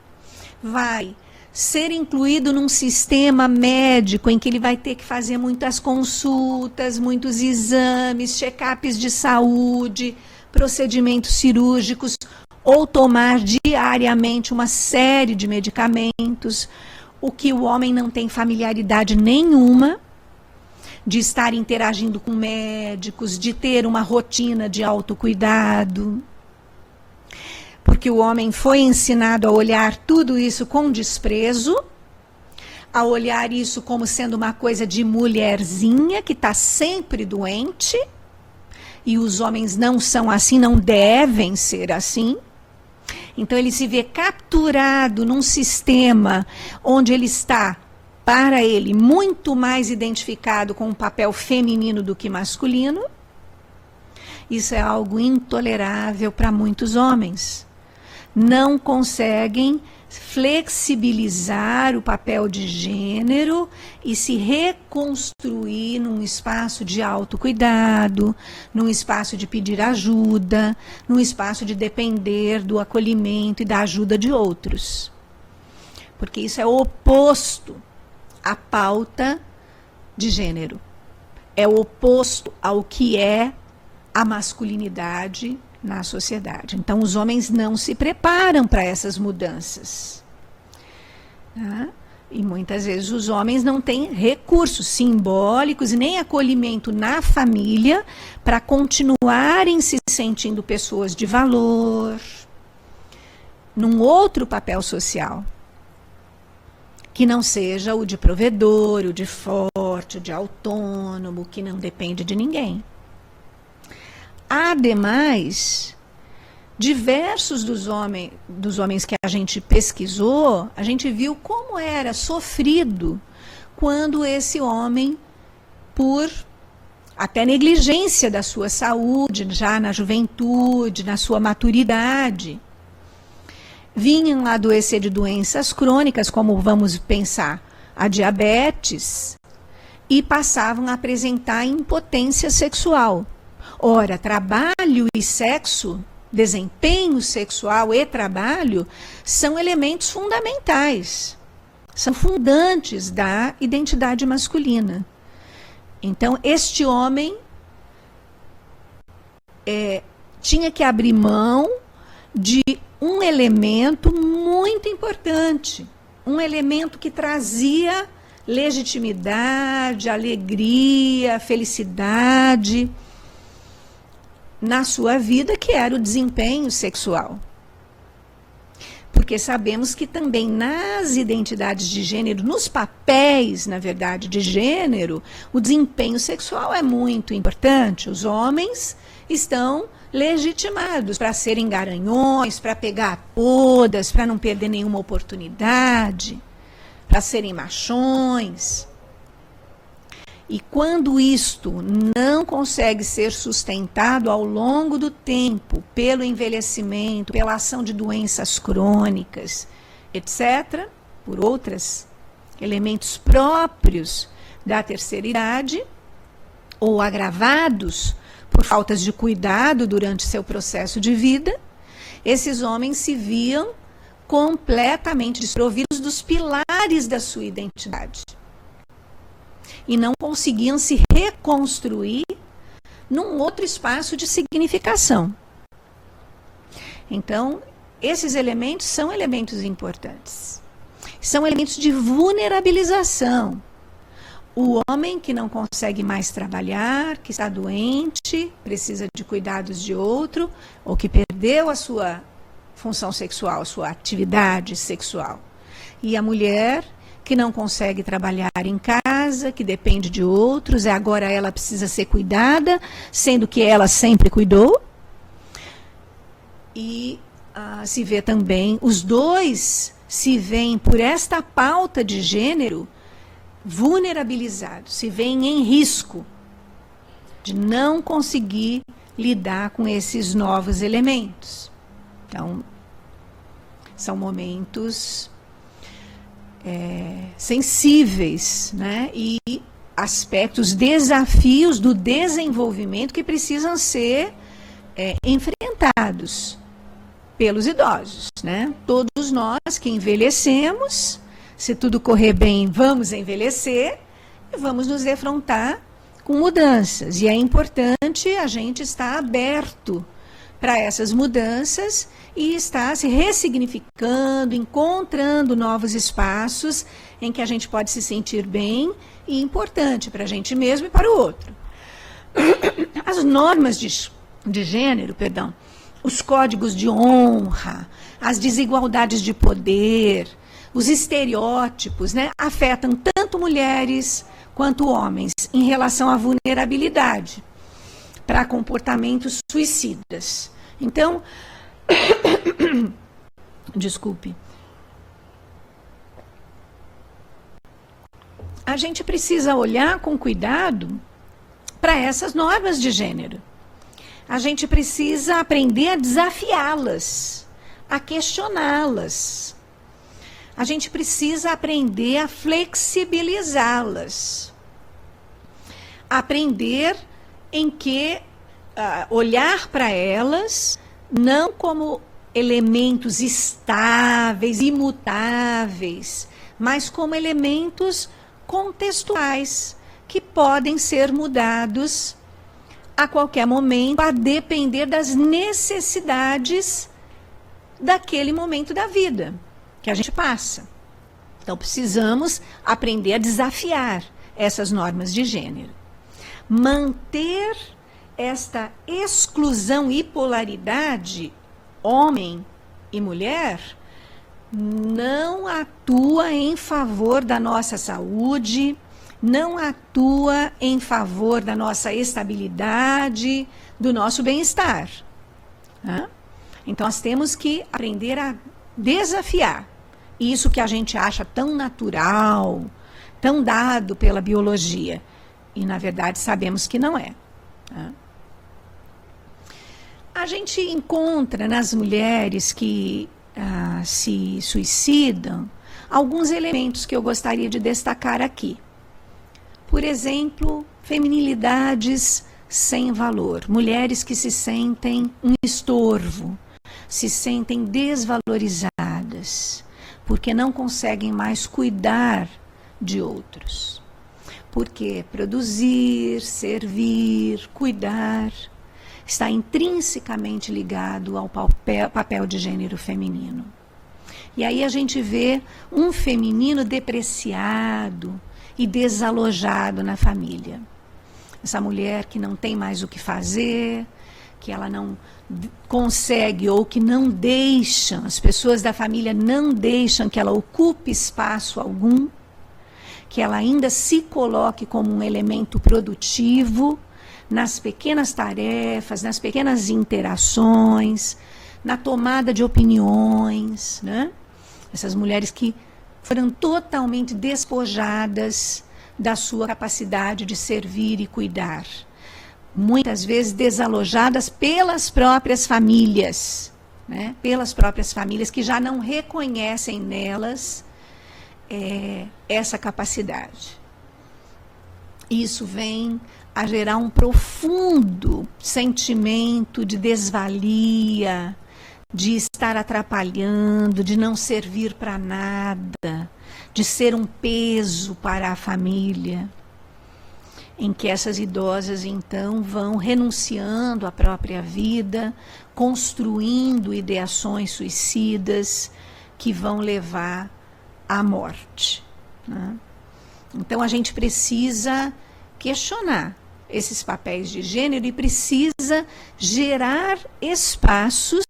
vai ser incluído num sistema médico em que ele vai ter que fazer muitas consultas, muitos exames, check-ups de saúde, procedimentos cirúrgicos, ou tomar diariamente uma série de medicamentos, o que o homem não tem familiaridade nenhuma de estar interagindo com médicos, de ter uma rotina de autocuidado. Porque o homem foi ensinado a olhar tudo isso com desprezo, a olhar isso como sendo uma coisa de mulherzinha que está sempre doente, e os homens não são assim, não devem ser assim. Então ele se vê capturado num sistema onde ele está, para ele, muito mais identificado com o papel feminino do que masculino. Isso é algo intolerável para muitos homens. Não conseguem flexibilizar o papel de gênero e se reconstruir num espaço de autocuidado, num espaço de pedir ajuda, num espaço de depender do acolhimento e da ajuda de outros. Porque isso é oposto à pauta de gênero. É oposto ao que é a masculinidade na sociedade. Então, os homens não se preparam para essas mudanças. Tá? E muitas vezes os homens não têm recursos simbólicos e nem acolhimento na família para continuarem se sentindo pessoas de valor, num outro papel social, que não seja o de provedor, o de forte, o de autônomo, que não depende de ninguém. Ademais, diversos dos homens que a gente pesquisou, a gente viu como era sofrido quando esse homem, por até negligência da sua saúde, já na juventude, na sua maturidade, vinham a adoecer de doenças crônicas, como vamos pensar, a diabetes, e passavam a apresentar impotência sexual. Ora, trabalho e sexo, desempenho sexual e trabalho, são elementos fundamentais, são fundantes da identidade masculina. Então, este homem tinha que abrir mão de um elemento muito importante, um elemento que trazia legitimidade, alegria, felicidade na sua vida, que era o desempenho sexual. Porque sabemos que também nas identidades de gênero, nos papéis, na verdade, de gênero, o desempenho sexual é muito importante. Os homens estão legitimados para serem garanhões, para pegar todas, para não perder nenhuma oportunidade, para serem machões. E quando isto não consegue ser sustentado ao longo do tempo, pelo envelhecimento, pela ação de doenças crônicas, etc., por outros elementos próprios da terceira idade, ou agravados por faltas de cuidado durante seu processo de vida, esses homens se viam completamente desprovidos dos pilares da sua identidade. E não conseguiam se reconstruir num outro espaço de significação. Então, esses elementos são elementos importantes. São elementos de vulnerabilização. O homem que não consegue mais trabalhar, que está doente, precisa de cuidados de outro, ou que perdeu a sua função sexual, sua atividade sexual. E a mulher que não consegue trabalhar em casa, que depende de outros, agora ela precisa ser cuidada, sendo que ela sempre cuidou. E se vê também, os dois se veem por esta pauta de gênero vulnerabilizados, se veem em risco de não conseguir lidar com esses novos elementos. Então, são momentos sensíveis, né? E aspectos, desafios do desenvolvimento que precisam ser enfrentados pelos idosos, né? Todos nós que envelhecemos, se tudo correr bem, vamos envelhecer e vamos nos defrontar com mudanças. E é importante a gente estar aberto para essas mudanças e estar se ressignificando, encontrando novos espaços em que a gente pode se sentir bem e importante para a gente mesmo e para o outro. As normas de gênero, os códigos de honra, as desigualdades de poder, os estereótipos, né, afetam tanto mulheres quanto homens em relação à vulnerabilidade para comportamentos suicidas. Então, desculpe. A gente precisa olhar com cuidado para essas normas de gênero. A gente precisa aprender a desafiá-las, a questioná-las. A gente precisa aprender a flexibilizá-las. Aprender em que olhar para elas não como elementos estáveis, imutáveis, mas como elementos contextuais que podem ser mudados a qualquer momento, a depender das necessidades daquele momento da vida que a gente passa. Então, precisamos aprender a desafiar essas normas de gênero. Manter esta exclusão e polaridade, homem e mulher, não atua em favor da nossa saúde, não atua em favor da nossa estabilidade, do nosso bem-estar. Né? Então, nós temos que aprender a desafiar isso que a gente acha tão natural, tão dado pela biologia. E, na verdade, sabemos que não é. Né? A gente encontra nas mulheres que se suicidam alguns elementos que eu gostaria de destacar aqui. Por exemplo, feminilidades sem valor. Mulheres que se sentem um estorvo, se sentem desvalorizadas, porque não conseguem mais cuidar de outros. Porque produzir, servir, cuidar está intrinsecamente ligado ao papel de gênero feminino. E aí a gente vê um feminino depreciado e desalojado na família. Essa mulher que não tem mais o que fazer, que ela não consegue ou que não deixam, as pessoas da família não deixam que ela ocupe espaço algum, que ela ainda se coloque como um elemento produtivo nas pequenas tarefas, nas pequenas interações, na tomada de opiniões, né? Essas mulheres que foram totalmente despojadas da sua capacidade de servir e cuidar. Muitas vezes desalojadas pelas próprias famílias, né? Pelas próprias famílias que já não reconhecem nelas essa capacidade. Isso vem a gerar um profundo sentimento de desvalia, de estar atrapalhando, de não servir para nada, de ser um peso para a família, em que essas idosas então vão renunciando à própria vida, construindo ideações suicidas que vão levar à morte, né? Então a gente precisa questionar esses papéis de gênero e precisa gerar espaços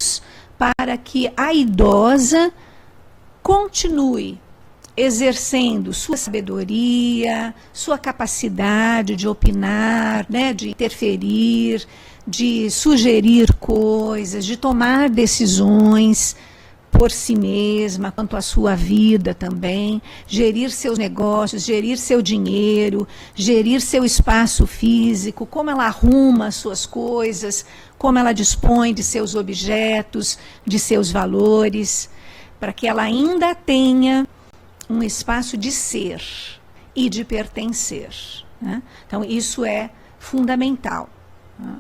para que a idosa continue exercendo sua sabedoria, sua capacidade de opinar, né, de interferir, de sugerir coisas, de tomar decisões por si mesma, quanto à sua vida também, gerir seus negócios, gerir seu dinheiro, gerir seu espaço físico, como ela arruma as suas coisas, como ela dispõe de seus objetos, de seus valores, para que ela ainda tenha um espaço de ser e de pertencer, né? Então, isso é fundamental, né?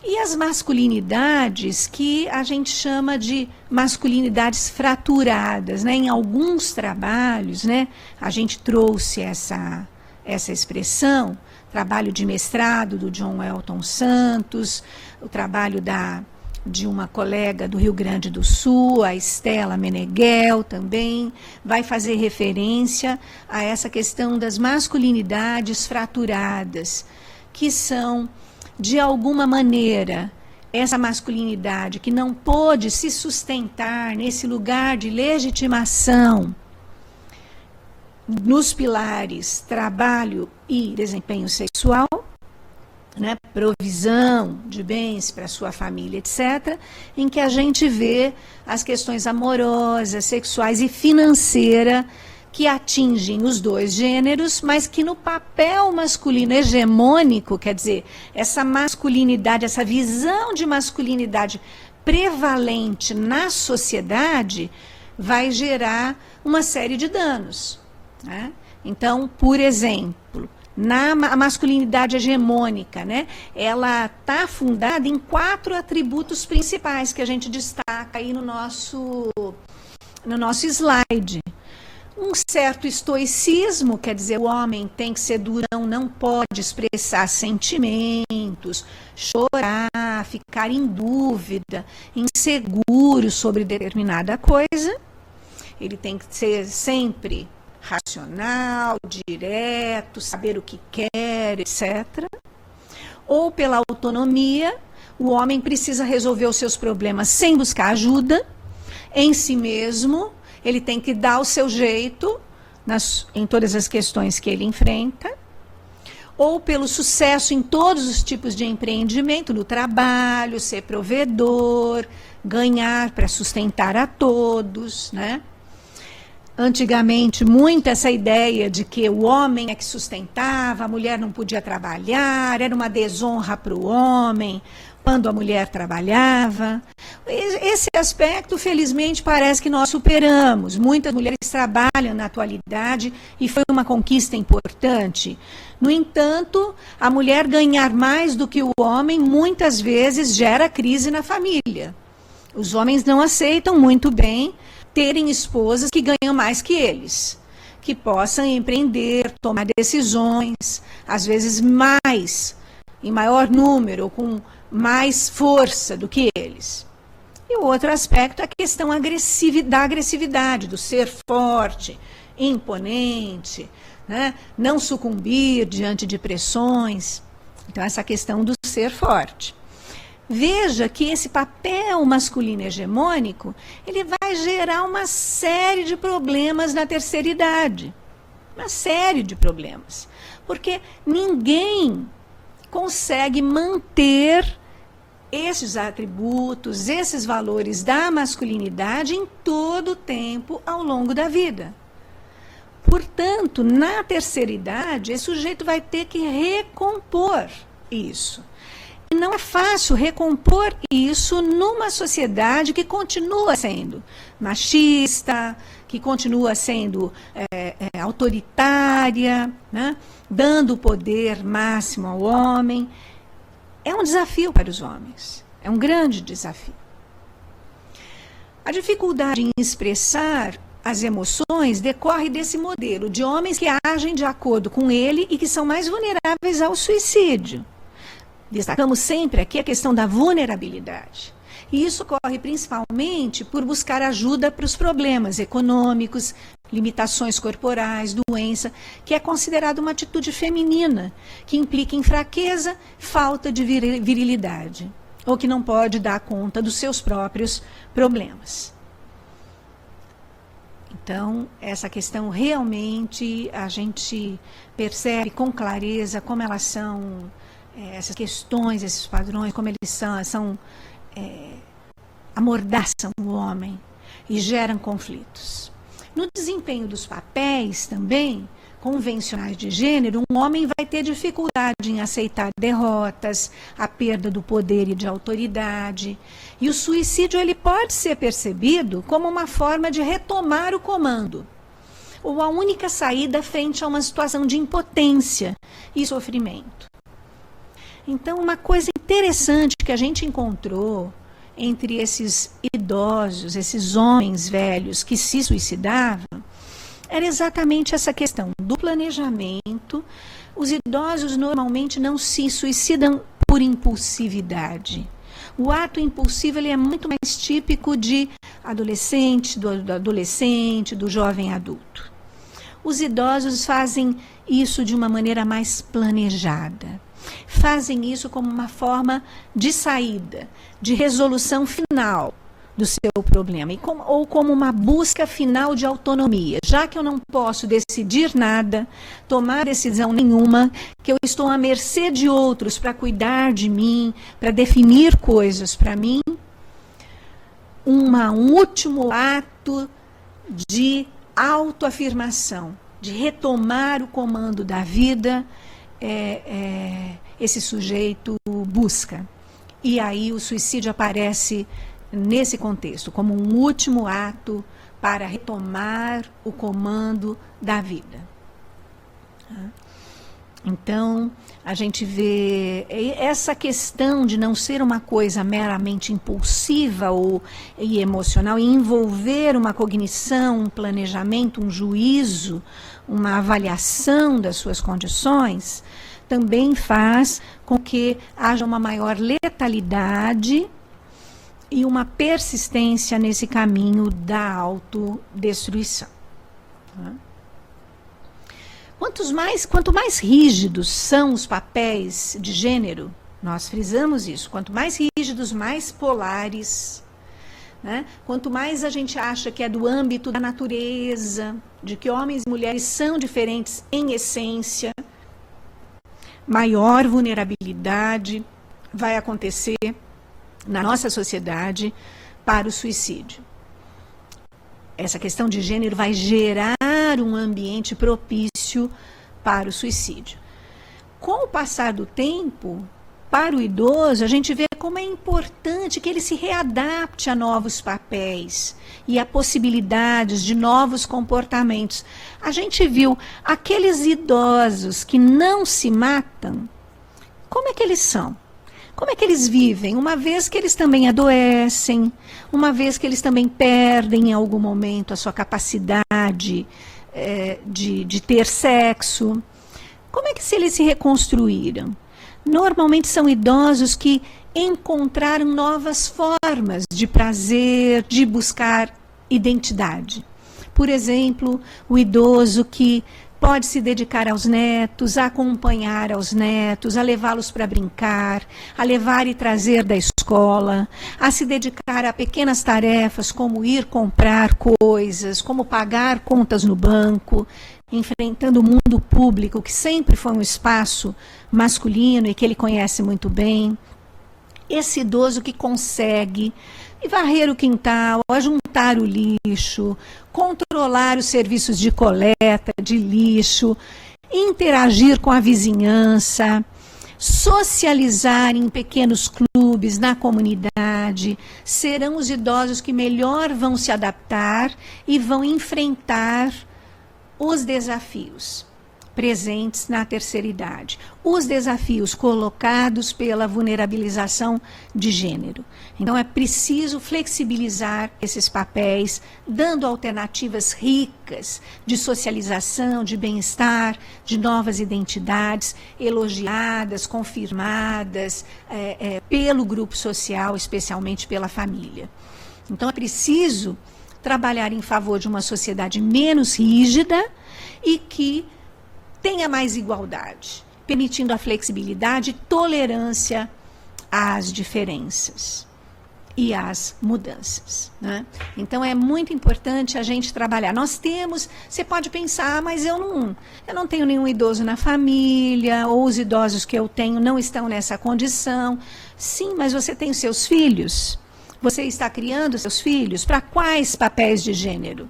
E as masculinidades que a gente chama de masculinidades fraturadas, né? Em alguns trabalhos, né, a gente trouxe essa expressão, trabalho de mestrado do John Welton Santos, o trabalho de uma colega do Rio Grande do Sul, a Estela Meneghel também, vai fazer referência a essa questão das masculinidades fraturadas, que são, de alguma maneira, essa masculinidade que não pôde se sustentar nesse lugar de legitimação nos pilares trabalho e desempenho sexual, né, provisão de bens para sua família, etc., em que a gente vê as questões amorosas, sexuais e financeira que atingem os dois gêneros, mas que no papel masculino hegemônico, quer dizer, essa masculinidade, essa visão de masculinidade prevalente na sociedade, vai gerar uma série de danos, né? Então, por exemplo, a masculinidade hegemônica, né, ela está fundada em 4 atributos principais que a gente destaca aí no nosso slide. Um certo estoicismo, quer dizer, o homem tem que ser durão, não pode expressar sentimentos, chorar, ficar em dúvida, inseguro sobre determinada coisa. Ele tem que ser sempre racional, direto, saber o que quer, etc. Ou pela autonomia, o homem precisa resolver os seus problemas sem buscar ajuda em si mesmo. Ele tem que dar o seu jeito em todas as questões que ele enfrenta, ou pelo sucesso em todos os tipos de empreendimento, no trabalho, ser provedor, ganhar para sustentar a todos, né? Antigamente, muito essa ideia de que o homem é que sustentava, a mulher não podia trabalhar, era uma desonra para o homem quando a mulher trabalhava. Esse aspecto, felizmente, parece que nós superamos. Muitas mulheres trabalham na atualidade e foi uma conquista importante. No entanto, a mulher ganhar mais do que o homem, muitas vezes, gera crise na família. Os homens não aceitam muito bem terem esposas que ganham mais que eles, que possam empreender, tomar decisões, às vezes mais, em maior número, ou com mais força do que eles. E o outro aspecto é a questão da agressividade, do ser forte, imponente, né? Não sucumbir diante de pressões. Então, essa questão do ser forte. Veja que esse papel masculino hegemônico, ele vai gerar uma série de problemas na terceira idade. Uma série de problemas. Porque ninguém consegue manter esses atributos, esses valores da masculinidade em todo o tempo ao longo da vida. Portanto, na terceira idade, esse sujeito vai ter que recompor isso. E não é fácil recompor isso numa sociedade que continua sendo machista, que continua sendo autoritária, né? Dando o poder máximo ao homem. É um desafio para os homens, é um grande desafio. A dificuldade em expressar as emoções decorre desse modelo de homens que agem de acordo com ele e que são mais vulneráveis ao suicídio. Destacamos sempre aqui a questão da vulnerabilidade. E isso ocorre principalmente por buscar ajuda para os problemas econômicos, limitações corporais, doença, que é considerada uma atitude feminina, que implica em fraqueza, falta de virilidade, ou que não pode dar conta dos seus próprios problemas. Então, essa questão realmente a gente percebe com clareza como elas são, essas questões, esses padrões, como eles amordaçam o homem e geram conflitos. No desempenho dos papéis também, convencionais de gênero, um homem vai ter dificuldade em aceitar derrotas, a perda do poder e de autoridade. E o suicídio ele pode ser percebido como uma forma de retomar o comando, ou a única saída frente a uma situação de impotência e sofrimento. Então, uma coisa interessante que a gente encontrou entre esses idosos, esses homens velhos que se suicidavam, era exatamente essa questão do planejamento. Os idosos normalmente não se suicidam por impulsividade. O ato impulsivo ele é muito mais típico de adolescente, do jovem adulto. Os idosos fazem isso de uma maneira mais planejada. Fazem isso como uma forma de saída, de resolução final do seu problema, ou como uma busca final de autonomia. Já que eu não posso decidir nada, tomar decisão nenhuma, que eu estou à mercê de outros para cuidar de mim, para definir coisas para mim, um último ato de autoafirmação, de retomar o comando da vida, esse sujeito busca. E aí o suicídio aparece nesse contexto, como um último ato para retomar o comando da vida. Então, a gente vê essa questão de não ser uma coisa meramente impulsiva e emocional, e envolver uma cognição, um planejamento, um juízo, uma avaliação das suas condições, também faz com que haja uma maior letalidade e uma persistência nesse caminho da autodestruição. Quanto mais rígidos são os papéis de gênero, nós frisamos isso, quanto mais rígidos, mais polares, né? Quanto mais a gente acha que é do âmbito da natureza, de que homens e mulheres são diferentes em essência, maior vulnerabilidade vai acontecer na nossa sociedade para o suicídio. Essa questão de gênero vai gerar um ambiente propício para o suicídio. Com o passar do tempo, para o idoso, a gente vê como é importante que ele se readapte a novos papéis e a possibilidades de novos comportamentos. A gente viu aqueles idosos que não se matam, como é que eles são? Como é que eles vivem? Uma vez que eles também adoecem, uma vez que eles também perdem em algum momento a sua capacidade de ter sexo. Como é que eles se reconstruíram? Normalmente são idosos que encontraram novas formas de prazer, de buscar identidade. Por exemplo, o idoso que pode se dedicar aos netos, a acompanhar aos netos, a levá-los para brincar, a levar e trazer da escola, a se dedicar a pequenas tarefas como ir comprar coisas, como pagar contas no banco, enfrentando o mundo público, que sempre foi um espaço masculino e que ele conhece muito bem. esse idoso que consegue varrer o quintal, ajuntar o lixo, controlar os serviços de coleta de lixo, interagir com a vizinhança, socializar em pequenos clubes, na comunidade, serão os idosos que melhor vão se adaptar e vão enfrentar os desafios presentes na terceira idade, os desafios colocados pela vulnerabilização de gênero. Então, é preciso flexibilizar esses papéis, dando alternativas ricas de socialização, de bem-estar, de novas identidades, elogiadas, confirmadas pelo grupo social, especialmente pela família. Então, é preciso trabalhar em favor de uma sociedade menos rígida e que tenha mais igualdade, permitindo a flexibilidade e tolerância às diferenças e às mudanças, né? Então, é muito importante a gente trabalhar. Nós temos, você pode pensar, mas eu não tenho nenhum idoso na família, ou os idosos que eu tenho não estão nessa condição. Sim, mas você tem seus filhos. Você está criando seus filhos para quais papéis de gênero?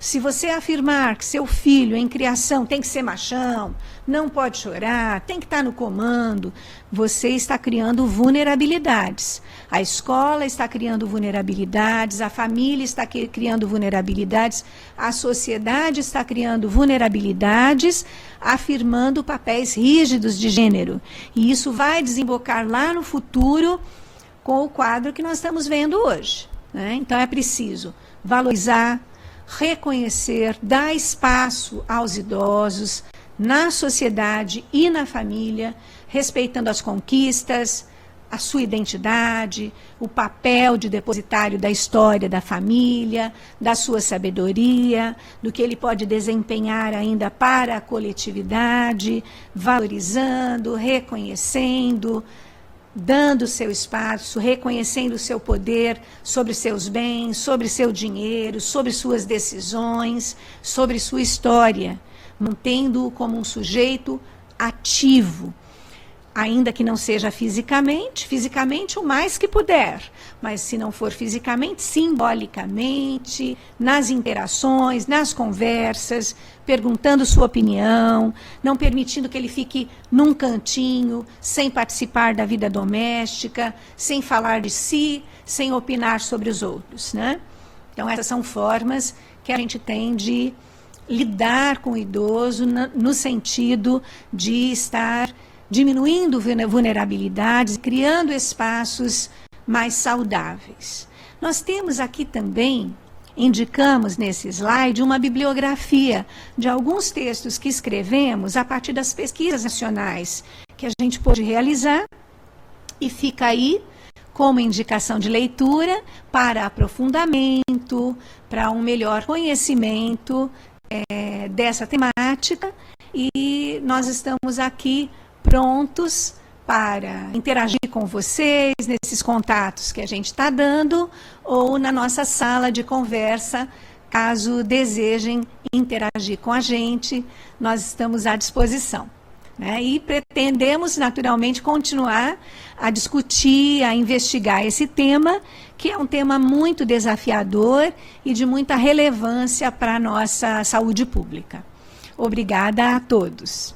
Se você afirmar que seu filho em criação tem que ser machão, não pode chorar, tem que estar no comando, você está criando vulnerabilidades. A escola está criando vulnerabilidades, a família está criando vulnerabilidades, a sociedade está criando vulnerabilidades, afirmando papéis rígidos de gênero. E isso vai desembocar lá no futuro com o quadro que nós estamos vendo hoje, né? Então, é preciso valorizar, reconhecer, dar espaço aos idosos na sociedade e na família, respeitando as conquistas, a sua identidade, o papel de depositário da história da família, da sua sabedoria, do que ele pode desempenhar ainda para a coletividade, valorizando, reconhecendo, dando seu espaço, reconhecendo o seu poder sobre seus bens, sobre seu dinheiro, sobre suas decisões, sobre sua história, mantendo-o como um sujeito ativo, ainda que não seja fisicamente o mais que puder, mas se não for fisicamente, simbolicamente, nas interações, nas conversas, perguntando sua opinião, não permitindo que ele fique num cantinho, sem participar da vida doméstica, sem falar de si, sem opinar sobre os outros, né? Então, essas são formas que a gente tem de lidar com o idoso no sentido de estar diminuindo vulnerabilidades, criando espaços mais saudáveis. Nós temos aqui também, indicamos nesse slide, uma bibliografia de alguns textos que escrevemos a partir das pesquisas nacionais que a gente pôde realizar, e fica aí como indicação de leitura para aprofundamento, para um melhor conhecimento dessa temática, e nós estamos aqui prontos para interagir com vocês nesses contatos que a gente está dando ou na nossa sala de conversa, caso desejem interagir com a gente, nós estamos à disposição, né? E pretendemos, naturalmente, continuar a discutir, a investigar esse tema, que é um tema muito desafiador e de muita relevância para a nossa saúde pública. Obrigada a todos.